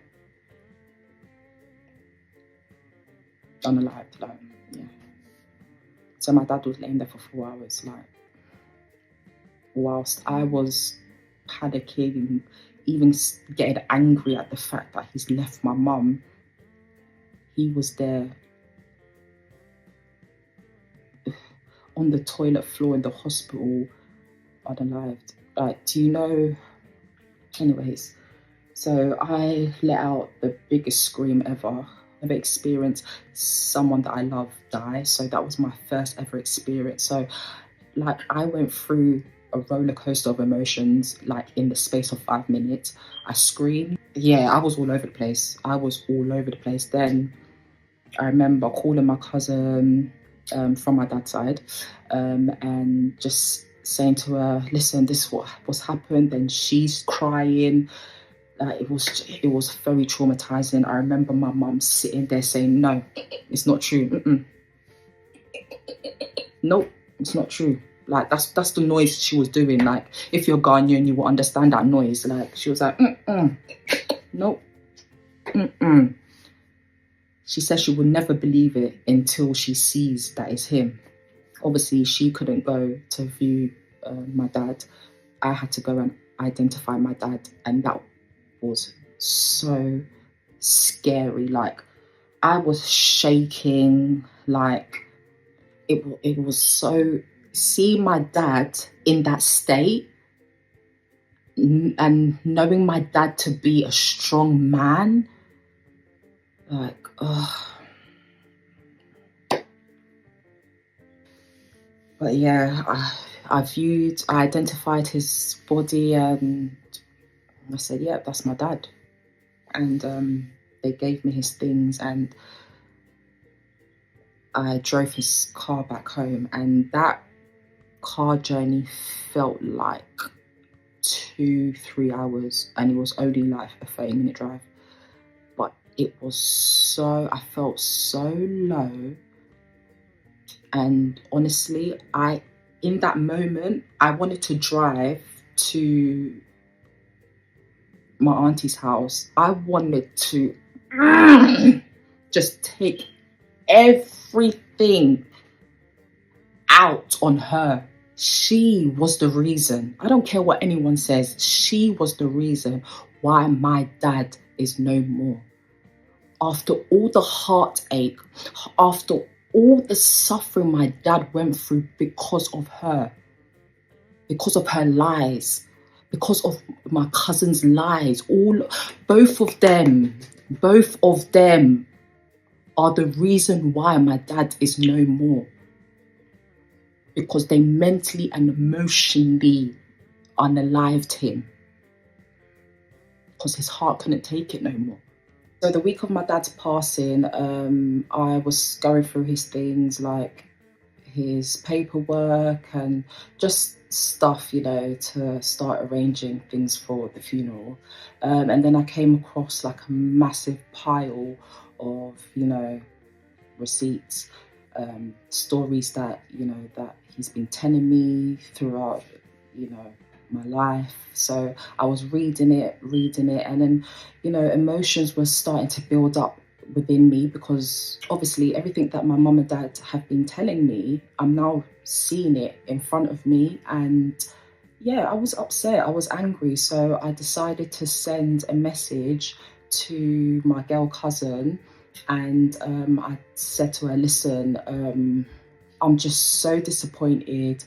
unalived. Like, yeah. So my dad was laying there for 4 hours, like, whilst I was panicking, even getting angry at the fact that he's left my mum. He was there on the toilet floor in the hospital, unalived. Like, do you know? Anyways, so I let out the biggest scream ever. I've experienced someone that I love die. So that was my first ever experience. So like, I went through a roller coaster of emotions, like in the space of 5 minutes. I screamed. Yeah, I was all over the place. Then I remember calling my cousin from my dad's side, and just saying to her, listen, this is what's happened. Then she's crying. It was very traumatizing. I remember my mum sitting there saying, no, it's not true. Nope, it's not true. Like, that's the noise she was doing. Like, if you're Ghanaian, you will understand that noise. Like, she was like, nope, She says she will never believe it until she sees that it's him. Obviously, she couldn't go to view my dad. I had to go and identify my dad, and that was so scary. Like, I was shaking. Like, it was so, seeing my dad in that state and knowing my dad to be a strong man, like, but yeah, I identified his body, and I said, yeah, that's my dad. And they gave me his things, and I drove his car back home, and that car journey felt like 2-3 hours, and it was only like a 30-minute drive. But it was so, I felt so low. And honestly, in that moment, I wanted to drive to my auntie's house. I wanted to just take everything out on her. She was the reason. I don't care what anyone says. She was the reason why my dad is no more. After all the heartache, after all the suffering my dad went through because of her lies, because of my cousin's lies, both of them are the reason why my dad is no more. because they mentally and emotionally unalived him because his heart couldn't take it no more. So the week of my dad's passing, I was going through his things, like his paperwork and just stuff, to start arranging things for the funeral. And then I came across like a massive pile of, receipts, stories that, that he's been telling me throughout, my life. So I was reading it, and then, emotions were starting to build up within me, because obviously everything that my mum and dad have been telling me, I'm now seeing it in front of me. And yeah, I was upset, I was angry. So I decided to send a message to my girl cousin, and I said to her, listen, I'm just so disappointed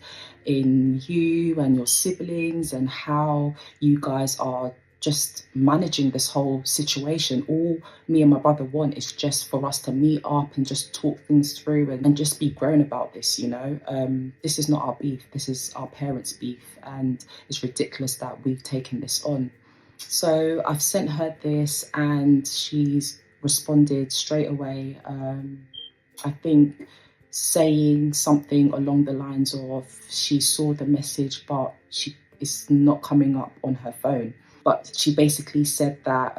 in you and your siblings and how you guys are just managing this whole situation. All me and my brother want is just for us to meet up and just talk things through and just be grown about this, This is not our beef, this is our parents' beef, and it's ridiculous that we've taken this on. So I've sent her this and she's responded straight away. I think saying something along the lines of she saw the message but it's not coming up on her phone. But she basically said that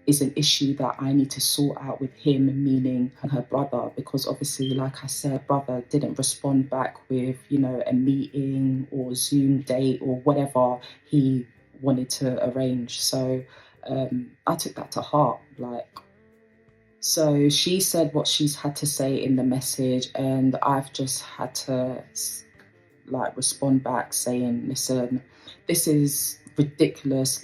it's an issue that I need to sort out with him, meaning her brother, because obviously, like I said, brother didn't respond back with, a meeting or Zoom date or whatever he wanted to arrange. So I took that to heart, so she said what she's had to say in the message, and I've just had to respond back saying, listen, this is ridiculous.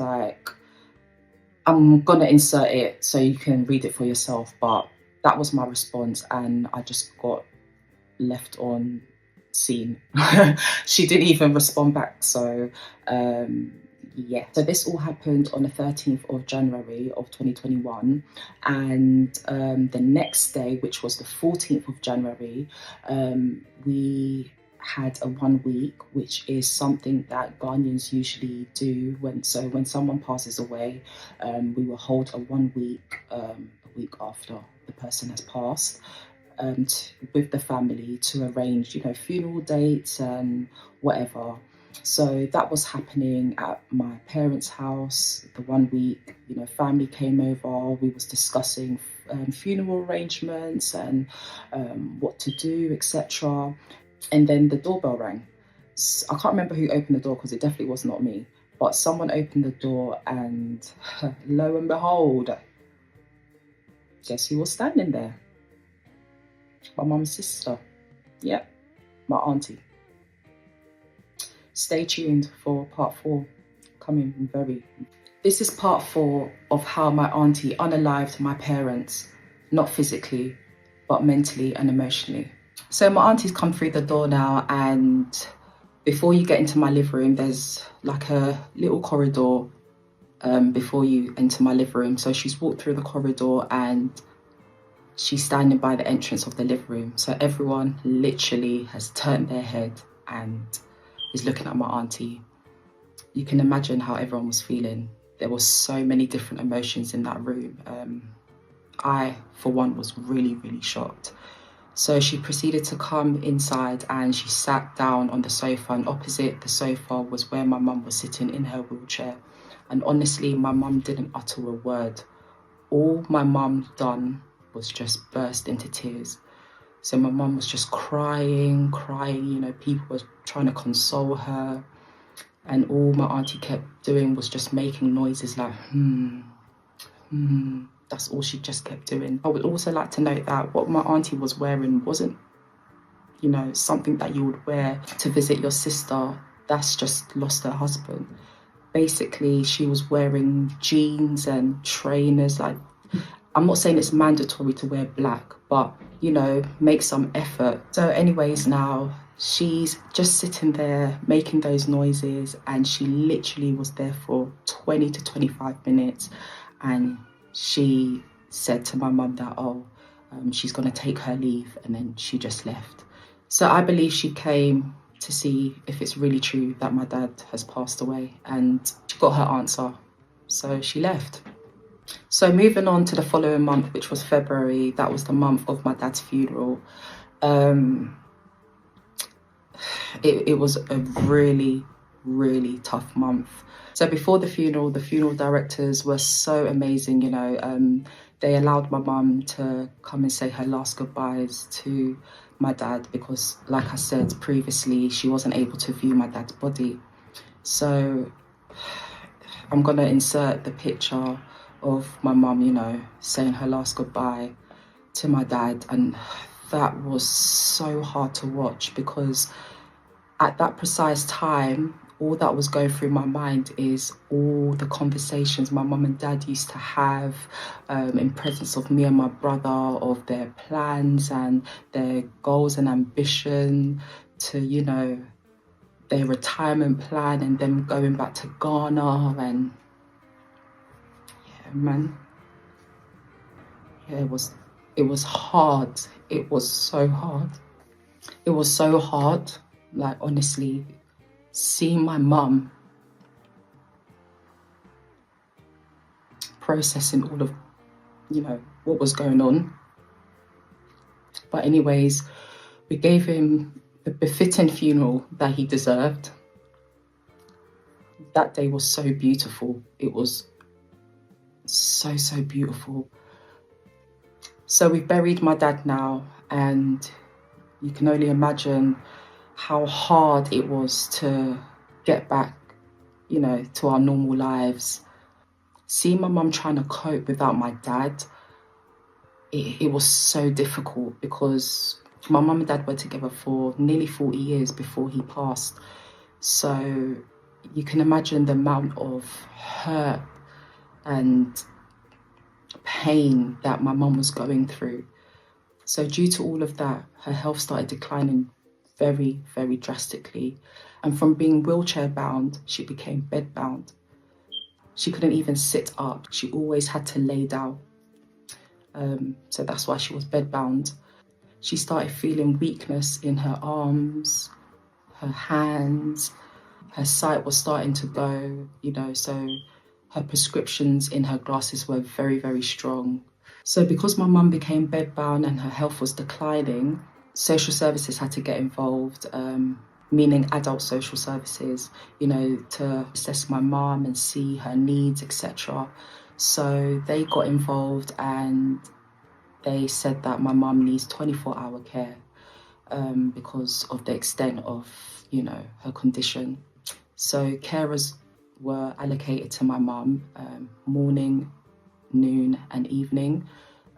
I'm gonna insert it so you can read it for yourself, but that was my response, and I just got left on scene. She didn't even respond back. So yeah, so this all happened on the 13th of January of 2021, and the next day, which was the 14th of January, we had a 1 week, which is something that Ghanaians usually do when someone passes away. We will hold a 1 week, a week after the person has passed, with the family to arrange, funeral dates and whatever. So that was happening at my parents' house. The 1 week, family came over. We was discussing funeral arrangements and what to do, etc. And then the doorbell rang. I can't remember who opened the door because it definitely was not me. But someone opened the door, and lo and behold, guess who was standing there? My mum's sister. Yep, my auntie. Stay tuned for part 4, coming very. This is part 4 of how my auntie unalived my parents, not physically, but mentally and emotionally. So my auntie's come through the door now, and before you get into my living room, there's like a little corridor before you enter my living room. So she's walked through the corridor and she's standing by the entrance of the living room. So everyone literally has turned their head and is looking at my auntie. You can imagine how everyone was feeling. There were so many different emotions in that room. I, for one, was really, really shocked. So she proceeded to come inside and she sat down on the sofa, and opposite the sofa was where my mum was sitting in her wheelchair. And honestly, my mum didn't utter a word. All my mum done was just burst into tears. So my mum was just crying, people were trying to console her. And all my auntie kept doing was just making noises like, That's all she just kept doing. I would also like to note that what my auntie was wearing wasn't, something that you would wear to visit your sister that's just lost her husband. Basically, she was wearing jeans and trainers. I'm not saying it's mandatory to wear black, but, make some effort. So anyways, now she's just sitting there making those noises, and she literally was there for 20 to 25 minutes. And she said to my mum that, she's going to take her leave, and then she just left. So I believe she came to see if it's really true that my dad has passed away. And she got her answer. So she left. So moving on to the following month, which was February, that was the month of my dad's funeral. It was a really, really tough month. So before the funeral directors were so amazing, you know. They allowed my mum to come and say her last goodbyes to my dad because, like I said previously, she wasn't able to view my dad's body. So I'm going to insert the picture of my mum, you know, saying her last goodbye to my dad. And that was so hard to watch because at that precise time, all that was going through my mind is all the conversations my mum and dad used to have in presence of me and my brother, of their plans and their goals and ambition to, you know, their retirement plan and them going back to Ghana. And yeah, man, yeah, it was hard. It was so hard. It was so hard, like, honestly, seeing my mum processing all of, you know, what was going on. But anyways, we gave him the befitting funeral that he deserved. That day was so beautiful. It was so beautiful. So we've buried my dad now, and you can only imagine how hard it was to get back, you know, to our normal lives. Seeing my mum trying to cope without my dad, it was so difficult because my mum and dad were together for nearly 40 years before he passed. So you can imagine the amount of hurt and pain that my mum was going through. So due to all of that, her health started declining very, very drastically. And from being wheelchair bound, she became bed bound. She couldn't even sit up. She always had to lay down. So that's why she was bed bound. She started feeling weakness in her arms, her hands. Her sight was starting to go, you know, so her prescriptions in her glasses were very, very strong. So because my mum became bedbound and her health was declining, social services had to get involved, meaning adult social services, you know, to assess my mum and see her needs, etc. So they got involved and they said that my mum needs 24-hour care because of the extent of, you know, her condition. So carers were allocated to my mum morning, noon and evening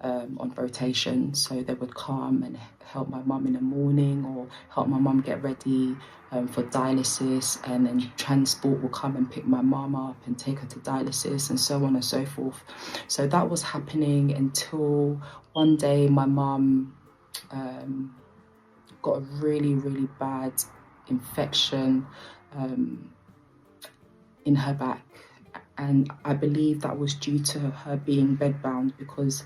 on rotation. So they would come and help my mum in the morning or help my mum get ready for dialysis, and then transport will come and pick my mum up and take her to dialysis and so on and so forth. So that was happening until one day my mum got a really, really bad infection in her back. And I believe that was due to her being bedbound because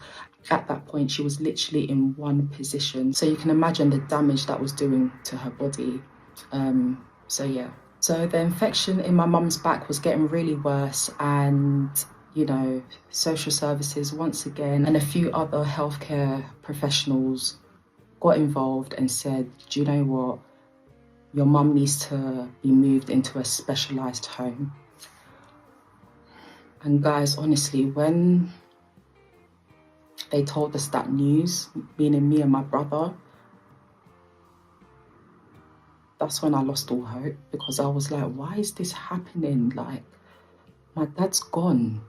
at that point she was literally in one position. So you can imagine the damage that was doing to her body. So yeah. So the infection in my mum's back was getting really worse, and, you know, social services once again and a few other healthcare professionals got involved and said, do you know what? Your mum needs to be moved into a specialised home. And guys, honestly, when they told us that news, meaning me and my brother, that's when I lost all hope, because I was like, why is this happening? Like, my dad's gone.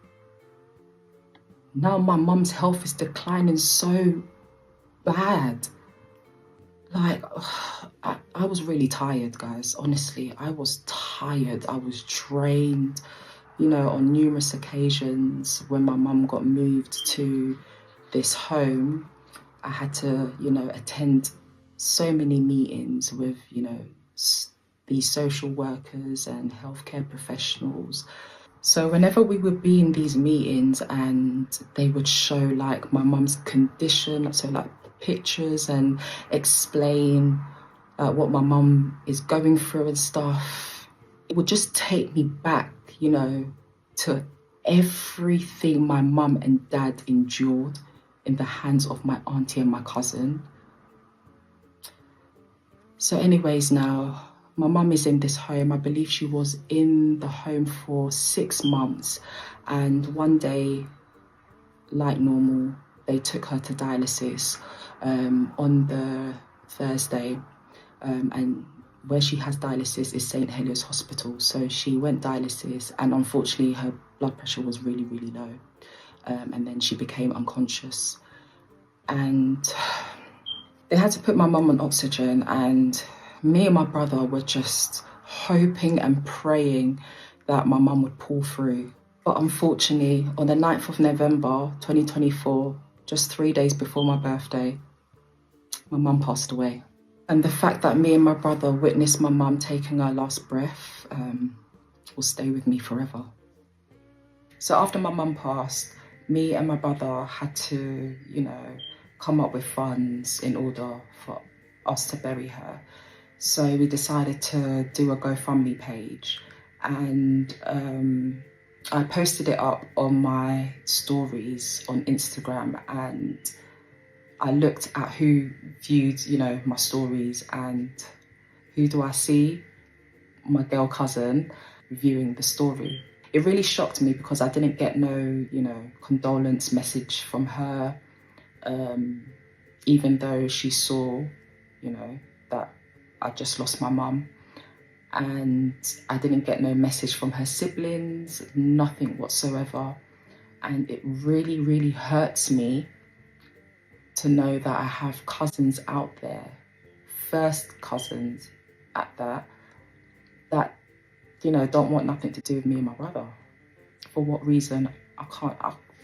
Now my mum's health is declining so bad. Like, I was really tired, guys. Honestly, I was tired. I was drained. You know, on numerous occasions when my mum got moved to this home, I had to, you know, attend so many meetings with, you know, these social workers and healthcare professionals. So whenever we would be in these meetings and they would show like my mum's condition, so like pictures, and explain what my mum is going through and stuff. It would just take me back, to everything my mum and dad endured in the hands of my auntie and my cousin. So anyways, now my mum is in this home. I believe she was in the home for 6 months, and one day, like normal, they took her to dialysis on the Thursday, and where she has dialysis is St. Helios Hospital. So she went dialysis, and unfortunately her blood pressure was really, really low, and then she became unconscious. And they had to put my mum on oxygen, and me and my brother were just hoping and praying that my mum would pull through. But unfortunately, on the 9th of November 2024, just 3 days before my birthday, my mum passed away. And the fact that me and my brother witnessed my mum taking her last breath will stay with me forever. So after my mum passed, me and my brother had to, come up with funds in order for us to bury her. So we decided to do a GoFundMe page, and I posted it up on my stories on Instagram, and I looked at who viewed, my stories, and who do I see? My girl cousin viewing the story. It really shocked me because I didn't get no, condolence message from her, even though she saw, that I just lost my mum. And I didn't get no message from her siblings, nothing whatsoever. And it really, really hurts me to know that I have cousins out there, first cousins at that, don't want nothing to do with me and my brother. For what reason, I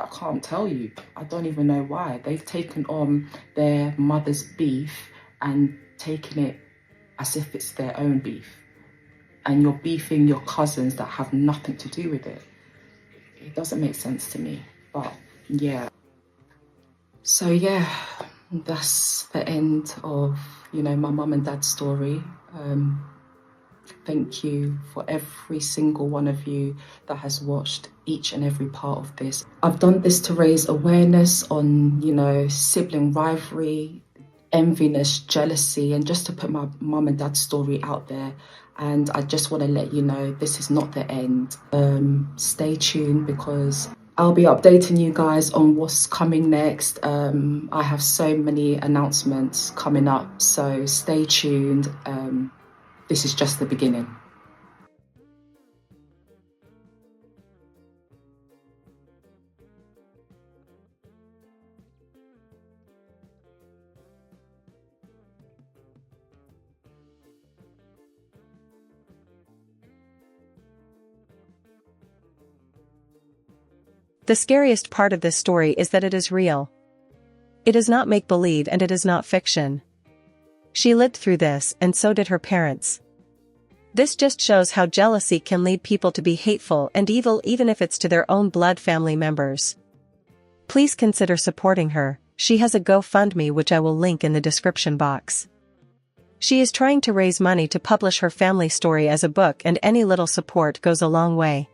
can't tell you. I don't even know why. They've taken on their mother's beef and taken it as if it's their own beef. And you're beefing your cousins that have nothing to do with it. It doesn't make sense to me, but yeah. So yeah, that's the end of, my mum and dad's story. Thank you for every single one of you that has watched each and every part of this. I've done this to raise awareness on, sibling rivalry, enviness, jealousy, and just to put my mum and dad's story out there. And I just want to let you know this is not the end. Stay tuned because I'll be updating you guys on what's coming next. I have so many announcements coming up, so stay tuned. This is just the beginning. The scariest part of this story is that it is real. It is not make-believe and it is not fiction. She lived through this, and so did her parents. This just shows how jealousy can lead people to be hateful and evil even if it's to their own blood family members. Please consider supporting her. She has a GoFundMe which I will link in the description box. She is trying to raise money to publish her family story as a book, and any little support goes a long way.